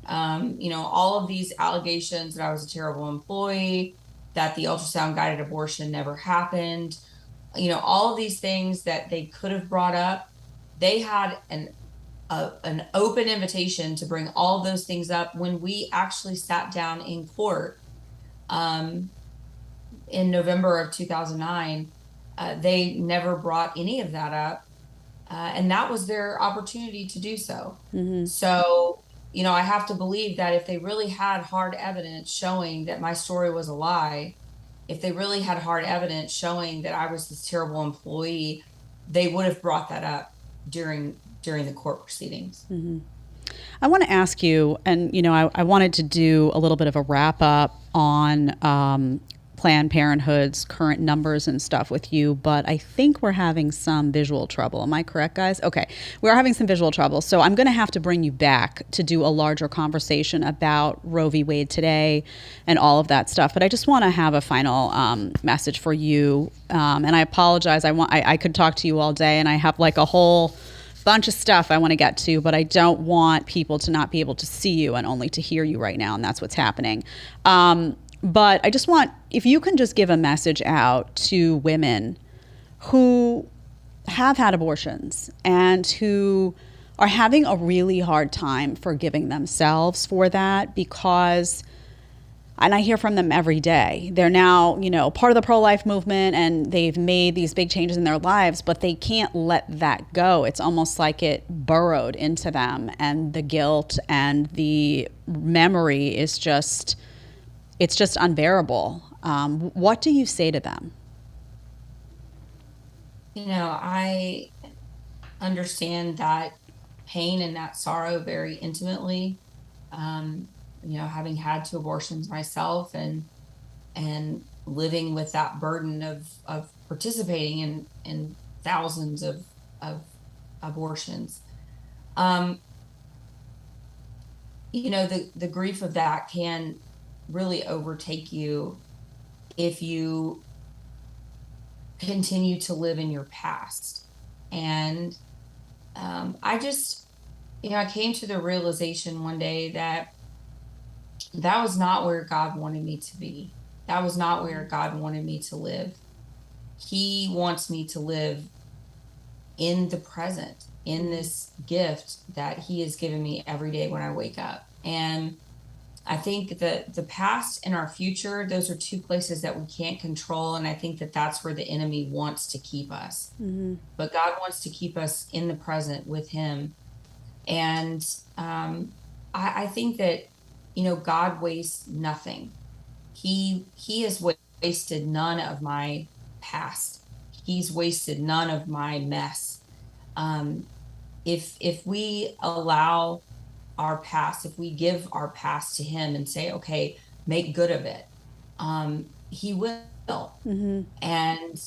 All of these allegations that I was a terrible employee, that the ultrasound guided abortion never happened, all of these things that they could have brought up, they had an open invitation to bring all of those things up when we actually sat down in court in November of 2009. They never brought any of that up, and that was their opportunity to do so. So, I have to believe that if they really had hard evidence showing that my story was a lie, if they really had hard evidence showing that I was this terrible employee, they would have brought that up during the court proceedings. I want to ask you, and I wanted to do a little bit of a wrap up on Planned Parenthood's current numbers and stuff with you, but I think we're having some visual trouble. Am I correct, guys? Okay, we're having some visual trouble, so I'm going to have to bring you back to do a larger conversation about Roe v. Wade today and all of that stuff. But I just want to have a final message for you, and I apologize. I could talk to you all day, and I have like a whole bunch of stuff I want to get to, but I don't want people to not be able to see you and only to hear you right now, and that's what's happening. But I just want, if you can just give a message out to women who have had abortions and who are having a really hard time forgiving themselves for that, because, and I hear from them every day, they're now, part of the pro-life movement and they've made these big changes in their lives, but they can't let that go. It's almost like it burrowed into them, and the guilt and the memory is just, it's just unbearable. What do you say to them? I understand that pain and that sorrow very intimately. Having had two abortions myself and living with that burden of participating in thousands of abortions. The grief of that can really overtake you if you continue to live in your past. And I came to the realization one day that was not where God wanted me to be. That was not where God wanted me to live. He wants me to live in the present, in this gift that he has given me every day when I wake up. And I think that the past and our future, those are two places that we can't control. And I think that that's where the enemy wants to keep us. Mm-hmm. But God wants to keep us in the present with him. And I think that, God wastes nothing. He has wasted none of my past. He's wasted none of my mess. If we allow our past, if we give our past to him and say, okay, make good of it, he will. Mm-hmm. And,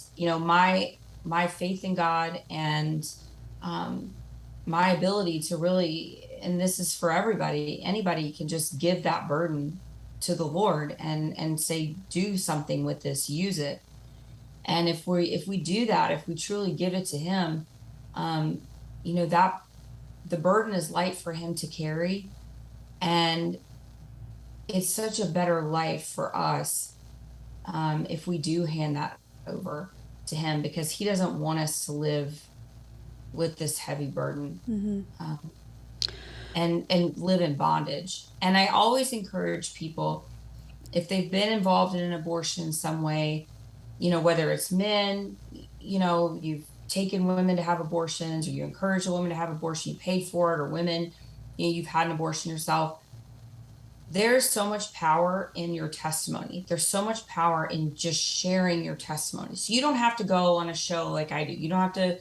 my faith in God and my ability to really, and this is for everybody, anybody can just give that burden to the Lord and say, do something with this, use it. And if we do that, if we truly give it to him, that the burden is light for him to carry. And it's such a better life for us if we do hand that over to him, because he doesn't want us to live with this heavy burden. Mm-hmm. And live in bondage. And I always encourage people, if they've been involved in an abortion in some way, whether it's men, you've taken women to have abortions, or you encourage a woman to have abortion, you pay for it, or women, you've had an abortion yourself. There's so much power in your testimony. There's so much power in just sharing your testimony. So you don't have to go on a show like I do. You don't have to,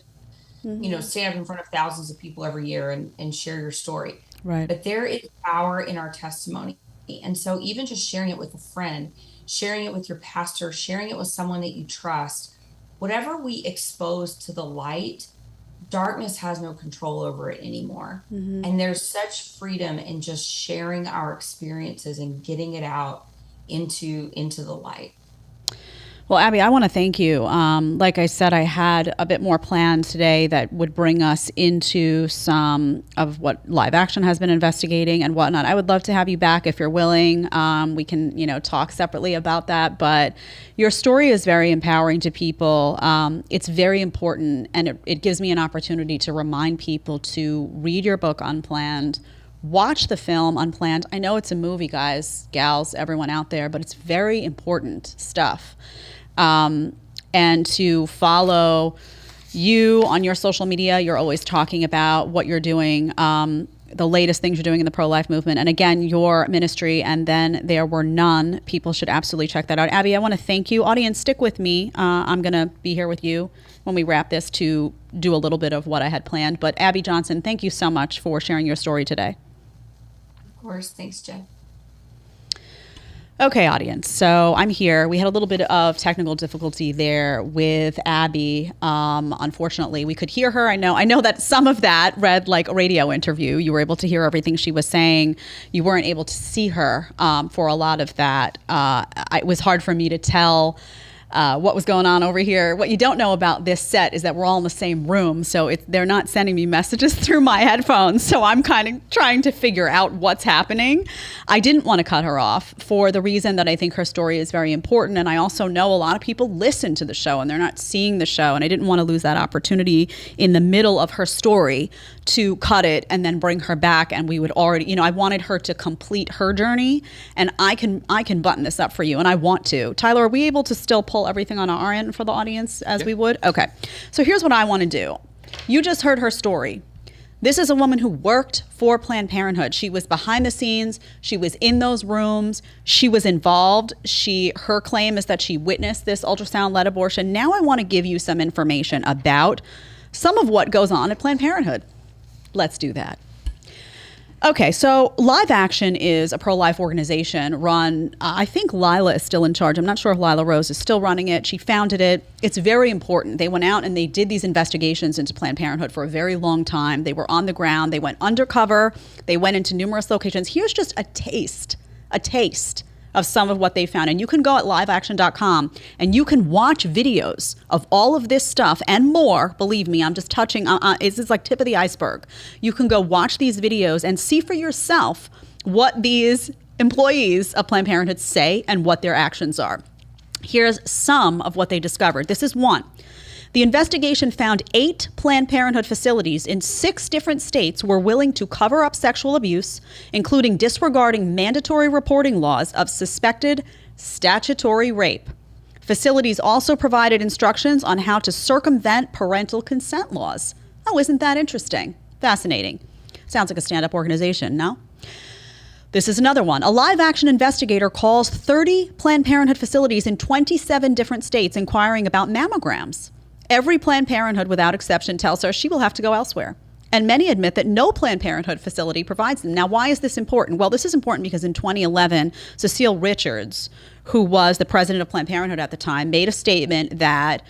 mm-hmm. Stand up in front of thousands of people every year and share your story. Right. But there is power in our testimony. And so even just sharing it with a friend, sharing it with your pastor, sharing it with someone that you trust, whatever we expose to the light, darkness has no control over it anymore. Mm-hmm. And there's such freedom in just sharing our experiences and getting it out into the light. Well, Abby, I want to thank you. Like I said, I had a bit more planned today that would bring us into some of what Live Action has been investigating and whatnot. I would love to have you back if you're willing. We can, talk separately about that. But your story is very empowering to people. It's very important, and it gives me an opportunity to remind people to read your book, Unplanned. Watch the film Unplanned. I know it's a movie, guys, gals, everyone out there, but it's very important stuff. And to follow you on your social media. You're always talking about what you're doing, the latest things you're doing in the pro-life movement. And again, your ministry, and then There Were None. People should absolutely check that out. Abby, I want to thank you. Audience, stick with me. I'm going to be here with you when we wrap this to do a little bit of what I had planned. But Abby Johnson, thank you so much for sharing your story today. Of course. Thanks, Jen. Okay, audience. So I'm here. We had a little bit of technical difficulty there with Abby. Unfortunately, we could hear her. I know that some of that read like a radio interview. You were able to hear everything she was saying. You weren't able to see her for a lot of that. It was hard for me to tell what was going on over here. What you don't know about this set is that we're all in the same room, so they're not sending me messages through my headphones, so I'm kind of trying to figure out what's happening. I didn't want to cut her off for the reason that I think her story is very important, and I also know a lot of people listen to the show and they're not seeing the show, and I didn't want to lose that opportunity in the middle of her story to cut it and then bring her back, and we would already, I wanted her to complete her journey, and I can button this up for you, and I want to. Tyler, are we able to still pull everything on our end for the audience as we would? Okay. So here's what I want to do. You just heard her story. This is a woman who worked for Planned Parenthood. She was behind the scenes. She was in those rooms. She was involved. Her claim is that she witnessed this ultrasound-led abortion. Now I want to give you some information about some of what goes on at Planned Parenthood. Let's do that. Okay, so Live Action is a pro-life organization run, I think Lila is still in charge. I'm not sure if Lila Rose is still running it. She founded it. It's very important. They went out and they did these investigations into Planned Parenthood for a very long time. They were on the ground. They went undercover. They went into numerous locations. Here's just a taste of some of what they found. And you can go at liveaction.com and you can watch videos of all of this stuff and more. Believe me, I'm just touching, it's like tip of the iceberg. You can go watch these videos and see for yourself what these employees of Planned Parenthood say and what their actions are. Here's some of what they discovered. This is one. The investigation found 8 Planned Parenthood facilities in 6 different states were willing to cover up sexual abuse, including disregarding mandatory reporting laws of suspected statutory rape. Facilities also provided instructions on how to circumvent parental consent laws. Oh, isn't that interesting? Fascinating. Sounds like a stand-up organization, no? This is another one. A Live Action investigator calls 30 Planned Parenthood facilities in 27 different states inquiring about mammograms. Every Planned Parenthood, without exception, tells her she will have to go elsewhere. And many admit that no Planned Parenthood facility provides them. Now, why is this important? Well, this is important because in 2011, Cecile Richards, who was the president of Planned Parenthood at the time, made a statement that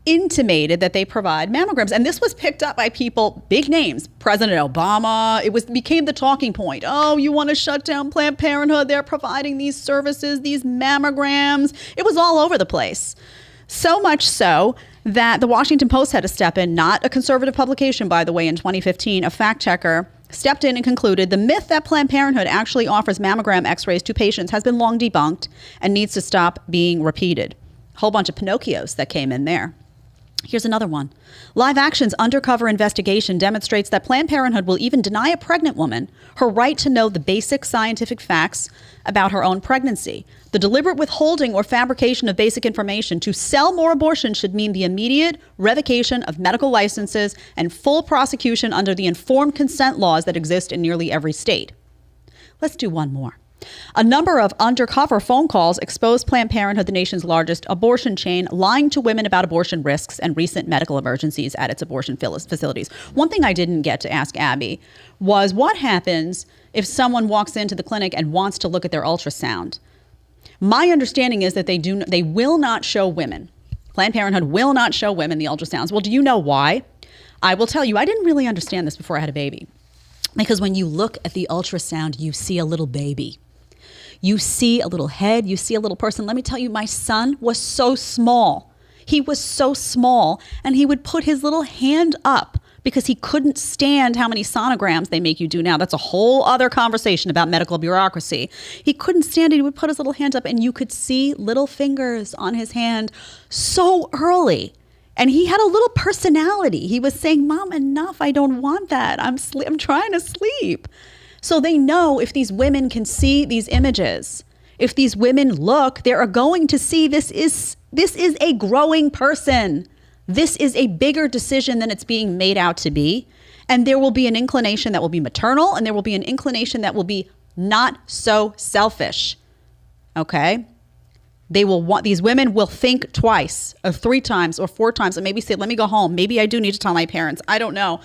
intimated that they provide mammograms. And this was picked up by people, big names, President Obama. It became the talking point. Oh, you want to shut down Planned Parenthood? They're providing these services, these mammograms. It was all over the place. So much so that the Washington Post had to step in, not a conservative publication, by the way, in 2015. A fact checker stepped in and concluded the myth that Planned Parenthood actually offers mammogram x-rays to patients has been long debunked and needs to stop being repeated. A whole bunch of Pinocchios that came in there. Here's another one. Live Action's undercover investigation demonstrates that Planned Parenthood will even deny a pregnant woman her right to know the basic scientific facts about her own pregnancy. The deliberate withholding or fabrication of basic information to sell more abortion should mean the immediate revocation of medical licenses and full prosecution under the informed consent laws that exist in nearly every state. Let's do one more. A number of undercover phone calls exposed Planned Parenthood, the nation's largest abortion chain, lying to women about abortion risks and recent medical emergencies at its abortion facilities. One thing I didn't get to ask Abby was what happens if someone walks into the clinic and wants to look at their ultrasound. My understanding is that they will not show women. Planned Parenthood will not show women the ultrasounds. Well, do you know why? I will tell you, I didn't really understand this before I had a baby. Because when you look at the ultrasound, you see a little baby. You see a little head, you see a little person. Let me tell you, my son was so small. He was so small, and he would put his little hand up because he couldn't stand how many sonograms they make you do now. That's a whole other conversation about medical bureaucracy. He couldn't stand it. He would put his little hand up, and you could see little fingers on his hand so early. And he had a little personality. He was saying, Mom, enough. I don't want that. I'm trying to sleep. So they know if these women can see these images, if these women look, they are going to see this is a growing person. This is a bigger decision than it's being made out to be. And there will be an inclination that will be maternal, and there will be an inclination that will be not so selfish. Okay? These women will think twice or 3 times or 4 times and maybe say, let me go home. Maybe I do need to tell my parents. I don't know.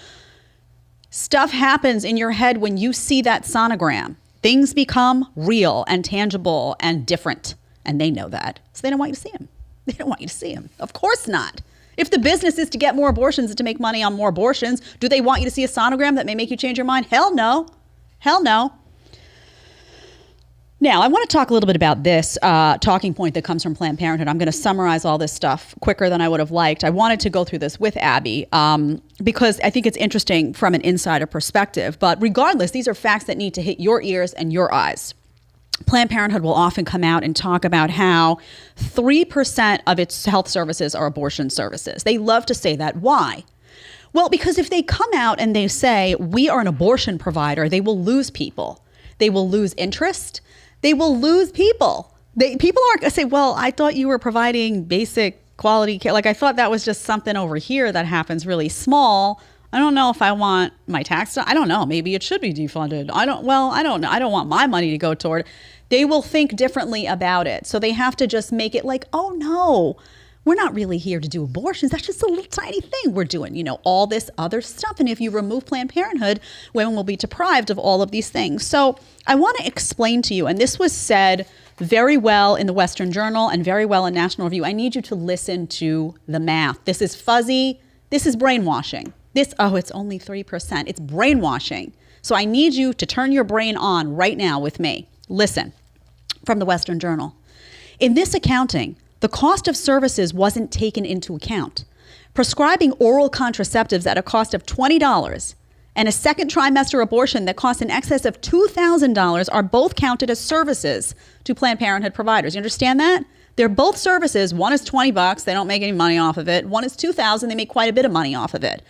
Stuff happens in your head when you see that sonogram. Things become real and tangible and different. And they know that. So they don't want you to see them. They don't want you to see them. Of course not. If the business is to get more abortions and to make money on more abortions, do they want you to see a sonogram that may make you change your mind? Hell no. Hell no. Now, I want to talk a little bit about this talking point that comes from Planned Parenthood. I'm going to summarize all this stuff quicker than I would have liked. I wanted to go through this with Abby because I think it's interesting from an insider perspective. But regardless, these are facts that need to hit your ears and your eyes. Planned Parenthood will often come out and talk about how 3% of its health services are abortion services. They love to say that. Why? Well, because if they come out and they say, we are an abortion provider, they will lose people. They will lose interest. They will lose people. People aren't going to say, well, I thought you were providing basic quality care. Like, I thought that was just something over here that happens really small. I don't know if I want my tax. I don't know. Maybe it should be defunded. I don't know. I don't want my money to go toward. They will think differently about it. So they have to just make it like, oh no, we're not really here to do abortions. That's just a little tiny thing. We're doing, all this other stuff. And if you remove Planned Parenthood, women will be deprived of all of these things. So I want to explain to you, and this was said very well in the Western Journal and very well in National Review. I need you to listen to the math. This is fuzzy. This is brainwashing. It's only 3%. It's brainwashing. So I need you to turn your brain on right now with me. Listen, from the Western Journal. In this accounting, the cost of services wasn't taken into account. Prescribing oral contraceptives at a cost of $20 and a second trimester abortion that costs in excess of $2,000 are both counted as services to Planned Parenthood providers. You understand that? They're both services. One is $20. They don't make any money off of it. One is $2,000. They make quite a bit of money off of it.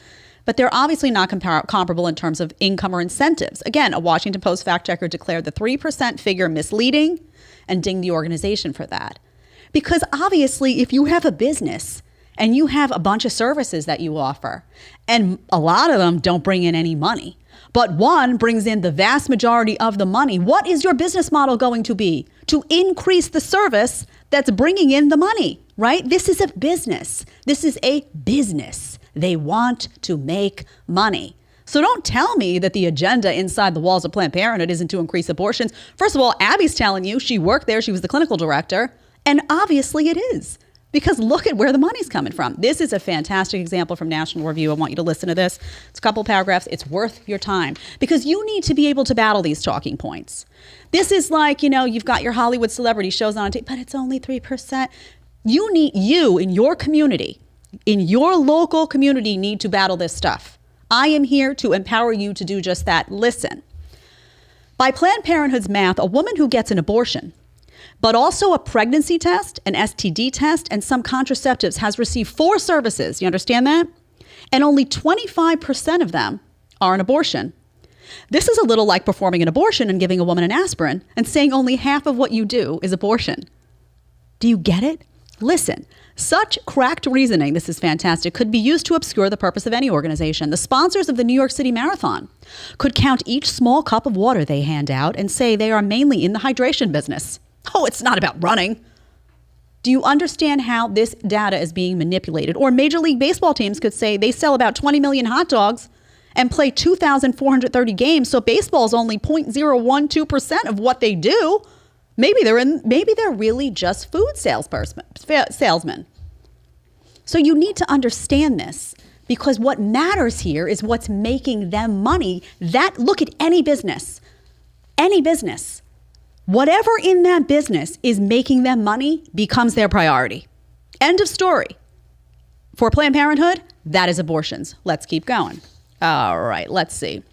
But they're obviously not comparable in terms of income or incentives. Again, a Washington Post fact checker declared the 3% figure misleading and dinged the organization for that. Because obviously, if you have a business and you have a bunch of services that you offer, and a lot of them don't bring in any money, but one brings in the vast majority of the money, what is your business model going to be? To increase the service that's bringing in the money, right? This is a business. This is a business. They want to make money. So don't tell me that the agenda inside the walls of Planned Parenthood isn't to increase abortions. First of all, Abby's telling you she worked there. She was the clinical director. And obviously it is, because look at where the money's coming from. This is a fantastic example from National Review. I want you to listen to this. It's a couple paragraphs. It's worth your time because you need to be able to battle these talking points. This is like, you've got your Hollywood celebrity shows on TV, but it's only 3%. You in your community, in your local community, need to battle this stuff. I am here to empower you to do just that. Listen, by Planned Parenthood's math, a woman who gets an abortion, but also a pregnancy test, an STD test, and some contraceptives has received 4 services. You understand that? And only 25% of them are an abortion. This is a little like performing an abortion and giving a woman an aspirin and saying only half of what you do is abortion. Do you get it? Listen, such cracked reasoning, this is fantastic, could be used to obscure the purpose of any organization. The sponsors of the New York City Marathon could count each small cup of water they hand out and say they are mainly in the hydration business. Oh, it's not about running. Do you understand how this data is being manipulated? Or Major League Baseball teams could say they sell about 20 million hot dogs and play 2,430 games, so baseball is only 0.012% of what they do. Maybe they're really just food salesmen. So you need to understand this, because what matters here is what's making them money. Look at any business. Whatever in that business is making them money becomes their priority. End of story. For Planned Parenthood, that is abortions. Let's keep going. All right, let's see.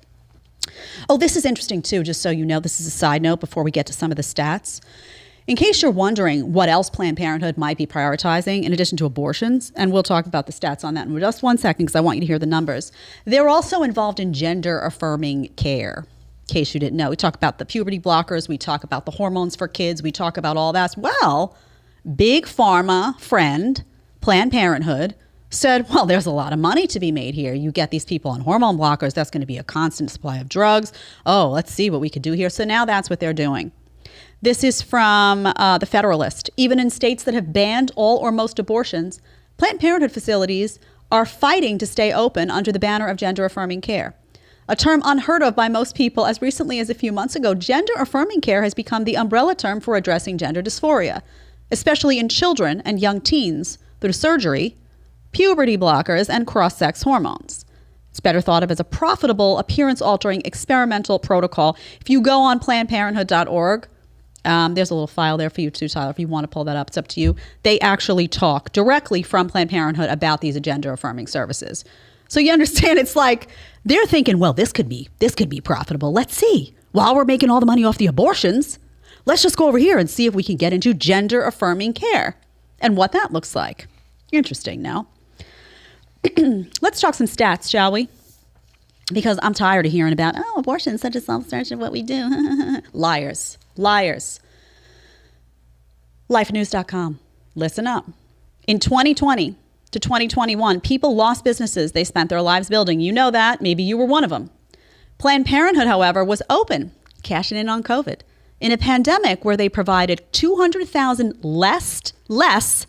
Oh, this is interesting too, just so you know. This is a side note before we get to some of the stats. In case you're wondering what else Planned Parenthood might be prioritizing in addition to abortions, and we'll talk about the stats on that in just 1 second because I want you to hear the numbers. They're also involved in gender-affirming care. In case you didn't know, we talk about the puberty blockers, we talk about the hormones for kids, we talk about all that. Well, big pharma friend, Planned Parenthood, said, well, there's a lot of money to be made here. You get these people on hormone blockers, that's going to be a constant supply of drugs. Oh, let's see what we could do here. So now that's what they're doing. This is from the Federalist. Even in states that have banned all or most abortions, Planned Parenthood facilities are fighting to stay open under the banner of gender-affirming care. A term unheard of by most people as recently as a few months ago, gender-affirming care has become the umbrella term for addressing gender dysphoria, especially in children and young teens through surgery, puberty blockers, and cross-sex hormones. It's better thought of as a profitable, appearance-altering experimental protocol. If you go on PlannedParenthood.org, there's a little file there for you too, Tyler, if you want to pull that up. It's up to you. They actually talk directly from Planned Parenthood about these gender-affirming services. So you understand, it's like they're thinking, well, this could be profitable. Let's see. While we're making all the money off the abortions, let's just go over here and see if we can get into gender-affirming care and what that looks like. Interesting, no? Let's talk some stats, shall we? Because I'm tired of hearing about, abortion is such a self-starch of what we do. Liars. Lifenews.com. Listen up. In 2020 to 2021, people lost businesses they spent their lives building. You know that. Maybe you were one of them. Planned Parenthood, however, was open, cashing in on COVID, in a pandemic where they provided 200,000 less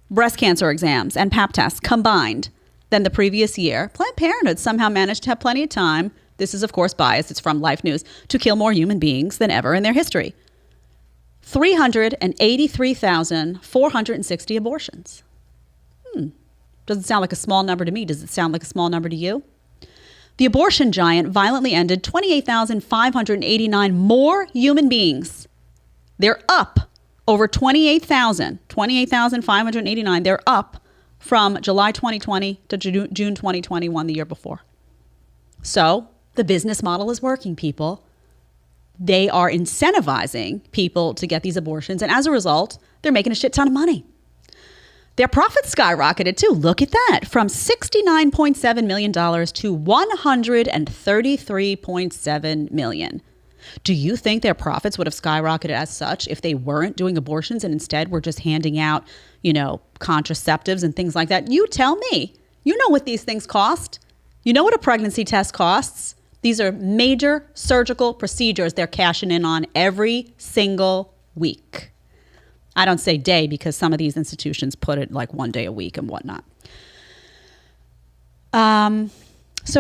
breast cancer exams and pap tests combined than the previous year, Planned Parenthood somehow managed to have plenty of time, this is of course biased, it's from Life News, to kill more human beings than ever in their history. 383,460 abortions. Doesn't sound like a small number to me. Does it sound like a small number to you? The abortion giant violently ended 28,589 more human beings. They're up over 28,589. They're up from July 2020 to June 2021, the year before. So the business model is working, people. They are incentivizing people to get these abortions. And as a result, they're making a shit ton of money. Their profits skyrocketed too. Look at that. From $69.7 million to $133.7 million. Do you think their profits would have skyrocketed as such if they weren't doing abortions and instead were just handing out, contraceptives and things like that? You tell me. You know what these things cost. You know what a pregnancy test costs. These are major surgical procedures they're cashing in on every single week. I don't say day because some of these institutions put it like 1 day a week and whatnot. So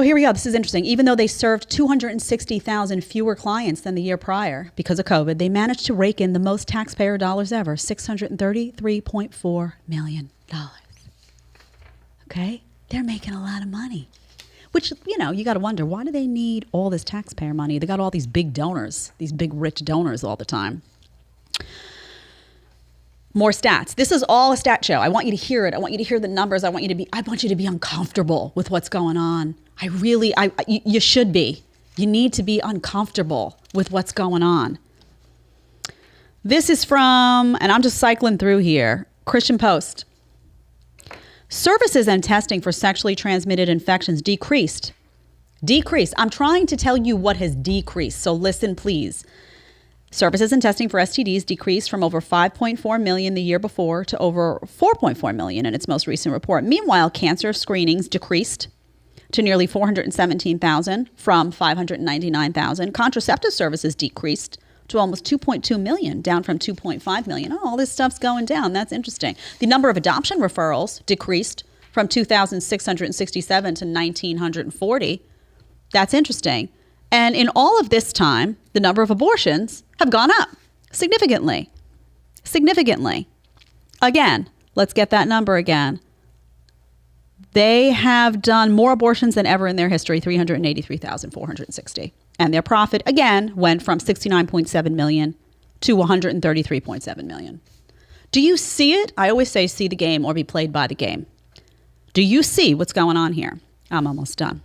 here we go. This is interesting. Even though they served 260,000 fewer clients than the year prior because of COVID, they managed to rake in the most taxpayer dollars ever, $633.4 million. Okay? They're making a lot of money. Which, you got to wonder, why do they need all this taxpayer money? They got all these big donors, these big rich donors all the time. More stats. This is all a stat show. I want you to hear it. I want you to hear the numbers. I want you to be uncomfortable with what's going on. You should be. You need to be uncomfortable with what's going on. This is from, and I'm just cycling through here, Christian Post. Services and testing for sexually transmitted infections decreased. I'm trying to tell you what has decreased, so listen, please. Services and testing for STDs decreased from over 5.4 million the year before to over 4.4 million in its most recent report. Meanwhile, cancer screenings decreased to nearly 417,000 from 599,000. Contraceptive services decreased to almost 2.2 million, down from 2.5 million. Oh, all this stuff's going down. That's interesting. The number of adoption referrals decreased from 2,667 to 1,940. That's interesting. And in all of this time, the number of abortions have gone up significantly. Again, let's get that number again. They have done more abortions than ever in their history, 383,460. And their profit, again, went from 69.7 million to 133.7 million. Do you see it? I always say see the game or be played by the game. Do you see what's going on here? I'm almost done.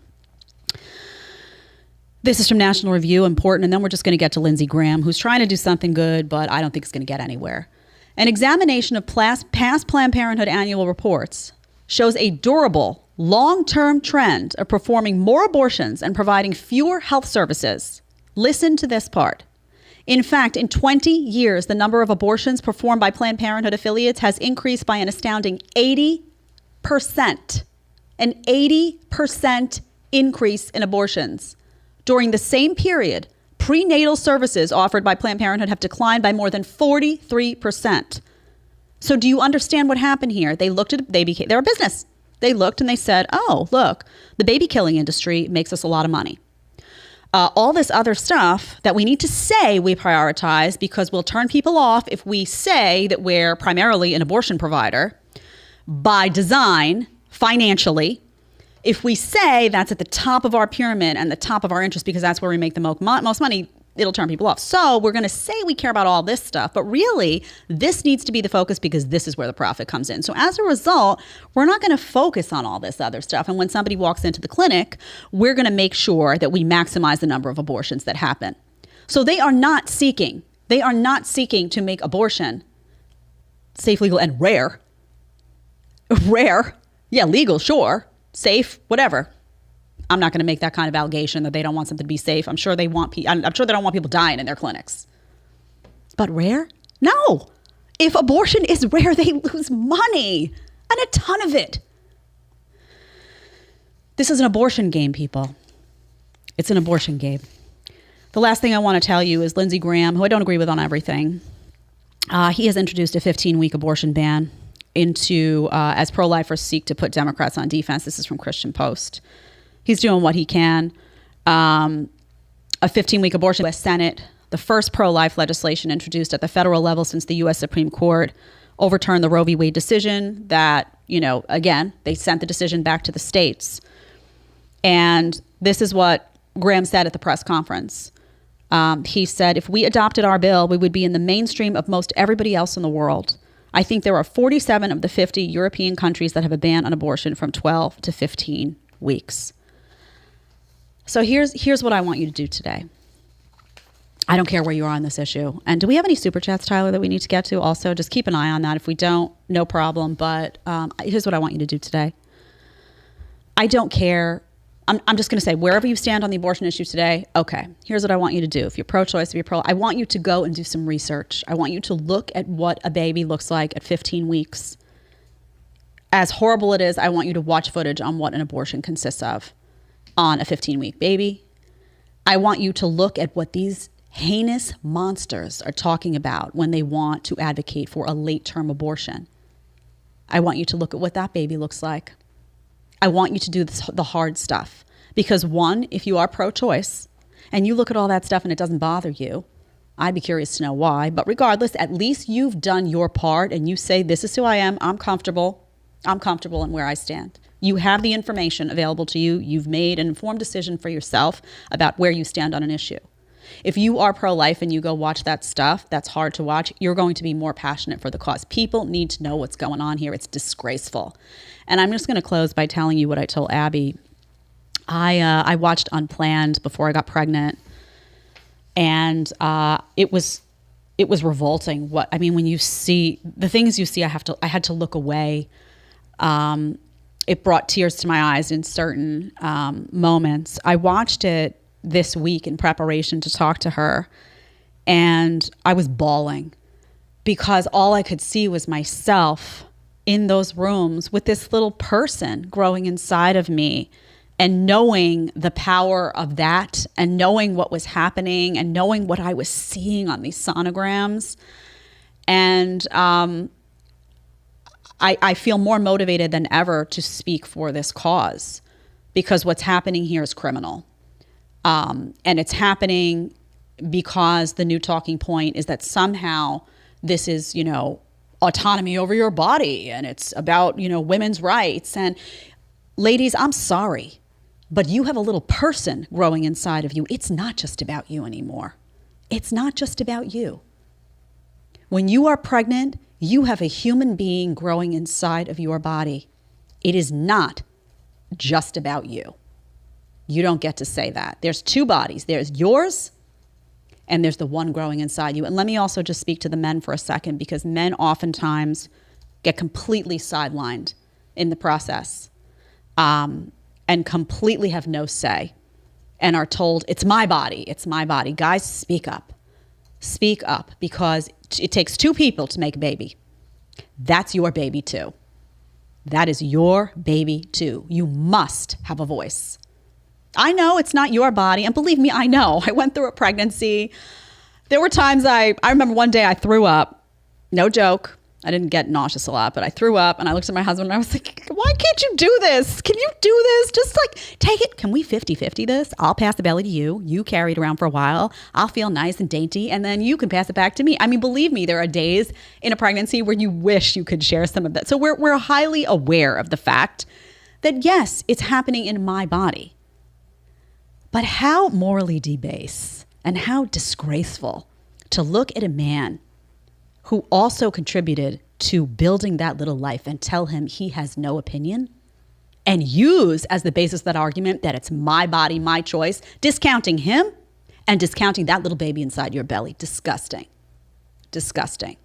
This is from National Review, important, and then we're just going to get to Lindsey Graham, who's trying to do something good, but I don't think it's going to get anywhere. An examination of past Planned Parenthood annual reports shows a durable, long-term trend of performing more abortions and providing fewer health services. Listen to this part. In fact, in 20 years, the number of abortions performed by Planned Parenthood affiliates has increased by an astounding 80%. An 80% increase in abortions. During the same period, prenatal services offered by Planned Parenthood have declined by more than 43%. So do you understand what happened here? They're a business. They looked and they said, oh, look, the baby killing industry makes us a lot of money. All this other stuff that we need to say we prioritize because we'll turn people off if we say that we're primarily an abortion provider by design, financially. If we say that's at the top of our pyramid and the top of our interest because that's where we make the most money, it'll turn people off. So we're going to say we care about all this stuff, but really this needs to be the focus because this is where the profit comes in. So as a result, we're not going to focus on all this other stuff. And when somebody walks into the clinic, we're going to make sure that we maximize the number of abortions that happen. So they are not seeking to make abortion safe, legal, and rare. Rare. Yeah, legal, sure. Safe, whatever. I'm not going to make that kind of allegation that they don't want something to be safe. I'm sure they want I'm sure they don't want people dying in their clinics. But rare? No. If abortion is rare, they lose money and a ton of it. This is an abortion game, people. It's an abortion game. The last thing I want to tell you is Lindsey Graham, who I don't agree with on everything. He has introduced a 15-week abortion ban. into as pro-lifers seek to put Democrats on defense. This is from Christian Post. He's doing what he can. A 15-week abortion U.S. Senate, the first pro-life legislation introduced at the federal level since the U.S. Supreme Court overturned the Roe v. Wade decision that, again, they sent the decision back to the states. And this is what Graham said at the press conference. He said, if we adopted our bill, we would be in the mainstream of most everybody else in the world. I think there are 47 of the 50 European countries that have a ban on abortion from 12 to 15 weeks. So here's what I want you to do today. I don't care where you are on this issue. And do we have any super chats, Tyler, that we need to get to? Also, just keep an eye on that. If we don't, no problem. But here's what I want you to do today. I don't care. I'm just going to say, wherever you stand on the abortion issue today, okay, here's what I want you to do. If you're pro-choice, if you're pro, I want you to go and do some research. I want you to look at what a baby looks like at 15 weeks. As horrible it is, I want you to watch footage on what an abortion consists of on a 15-week baby. I want you to look at what these heinous monsters are talking about when they want to advocate for a late-term abortion. I want you to look at what that baby looks like. I want you to do the hard stuff. Because one, if you are pro-choice and you look at all that stuff and it doesn't bother you, I'd be curious to know why. But regardless, at least you've done your part and you say, this is who I am. I'm comfortable in where I stand. You have the information available to you. You've made an informed decision for yourself about where you stand on an issue. If you are pro-life and you go watch that stuff, that's hard to watch, you're going to be more passionate for the cause. People need to know what's going on here. It's disgraceful. And I'm just going to close by telling you what I told Abby. I watched Unplanned before I got pregnant, and it was revolting. When you see the things you see, I had to look away. It brought tears to my eyes in certain moments. I watched it this week in preparation to talk to her, and I was bawling because all I could see was myself in those rooms with this little person growing inside of me, and knowing the power of that, and knowing what was happening, and knowing what I was seeing on these sonograms. And I feel more motivated than ever to speak for this cause, because what's happening here is criminal. And it's happening because the new talking point is that somehow this is, autonomy over your body, and it's about, women's rights. And ladies, I'm sorry, but you have a little person growing inside of you. It's not just about you anymore. It's not just about you. When you are pregnant, you have a human being growing inside of your body. It is not just about you. You don't get to say that. There's two bodies. There's yours, and there's the one growing inside you. And let me also just speak to the men for a second, because men oftentimes get completely sidelined in the process, and completely have no say, and are told, it's my body, it's my body. Guys, speak up. Speak up, because it takes two people to make a baby. That's your baby too. That is your baby too. You must have a voice. I know it's not your body. And believe me, I know. I went through a pregnancy. There were times I remember one day I threw up. No joke. I didn't get nauseous a lot, but I threw up, and I looked at my husband and I was like, why can't you do this? Can you do this? Just take it. Can we 50-50 this? I'll pass the belly to you. You carry it around for a while. I'll feel nice and dainty, and then you can pass it back to me. Believe me, there are days in a pregnancy where you wish you could share some of that. So we're highly aware of the fact that, yes, it's happening in my body. But how morally debased and how disgraceful to look at a man who also contributed to building that little life and tell him he has no opinion, and use as the basis of that argument that it's my body, my choice, discounting him and discounting that little baby inside your belly. Disgusting. Disgusting.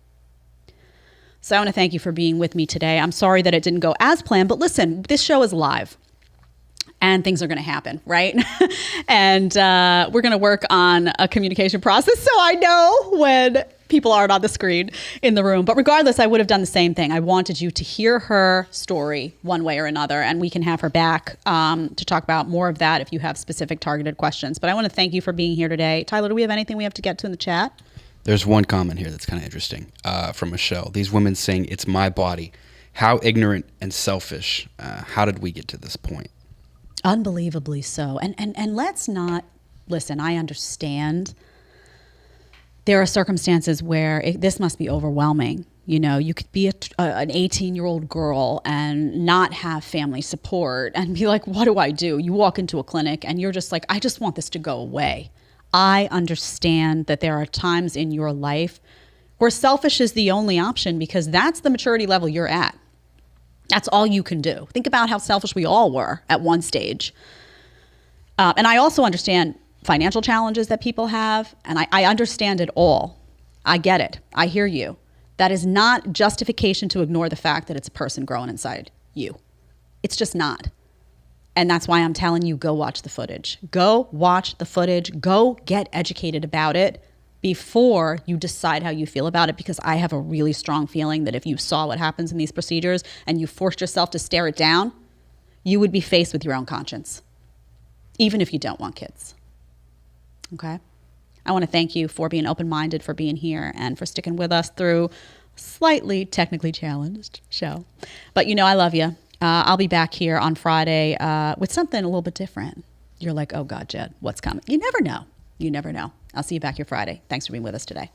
So I want to thank you for being with me today. I'm sorry that it didn't go as planned, but listen, this show is live. And things are going to happen, right? And we're going to work on a communication process so I know when people aren't on the screen in the room. But regardless, I would have done the same thing. I wanted you to hear her story one way or another, and we can have her back to talk about more of that if you have specific targeted questions. But I want to thank you for being here today. Tyler, do we have anything we have to get to in the chat? There's one comment here that's kind of interesting from Michelle. These women saying, it's my body. How ignorant and selfish. How did we get to this point? Unbelievably so. And let's not, listen, I understand there are circumstances where this must be overwhelming. You know, you could be an 18-year-old girl and not have family support and be like, what do I do? You walk into a clinic and you're just like, I just want this to go away. I understand that there are times in your life where selfish is the only option because that's the maturity level you're at. That's all you can do. Think about how selfish we all were at one stage. And I also understand financial challenges that people have, and I understand it all. I get it. I hear you. That is not justification to ignore the fact that it's a person growing inside you. It's just not. And that's why I'm telling you, go watch the footage. Go watch the footage. Go get educated about it before you decide how you feel about it, because I have a really strong feeling that if you saw what happens in these procedures and you forced yourself to stare it down, you would be faced with your own conscience, even if you don't want kids. Okay? I want to thank you for being open-minded, for being here, and for sticking with us through a slightly technically challenged show. But you know I love you. I'll be back here on Friday with something a little bit different. You're like, oh God, Jed, what's coming? You never know. You never know. I'll see you back here Friday. Thanks for being with us today.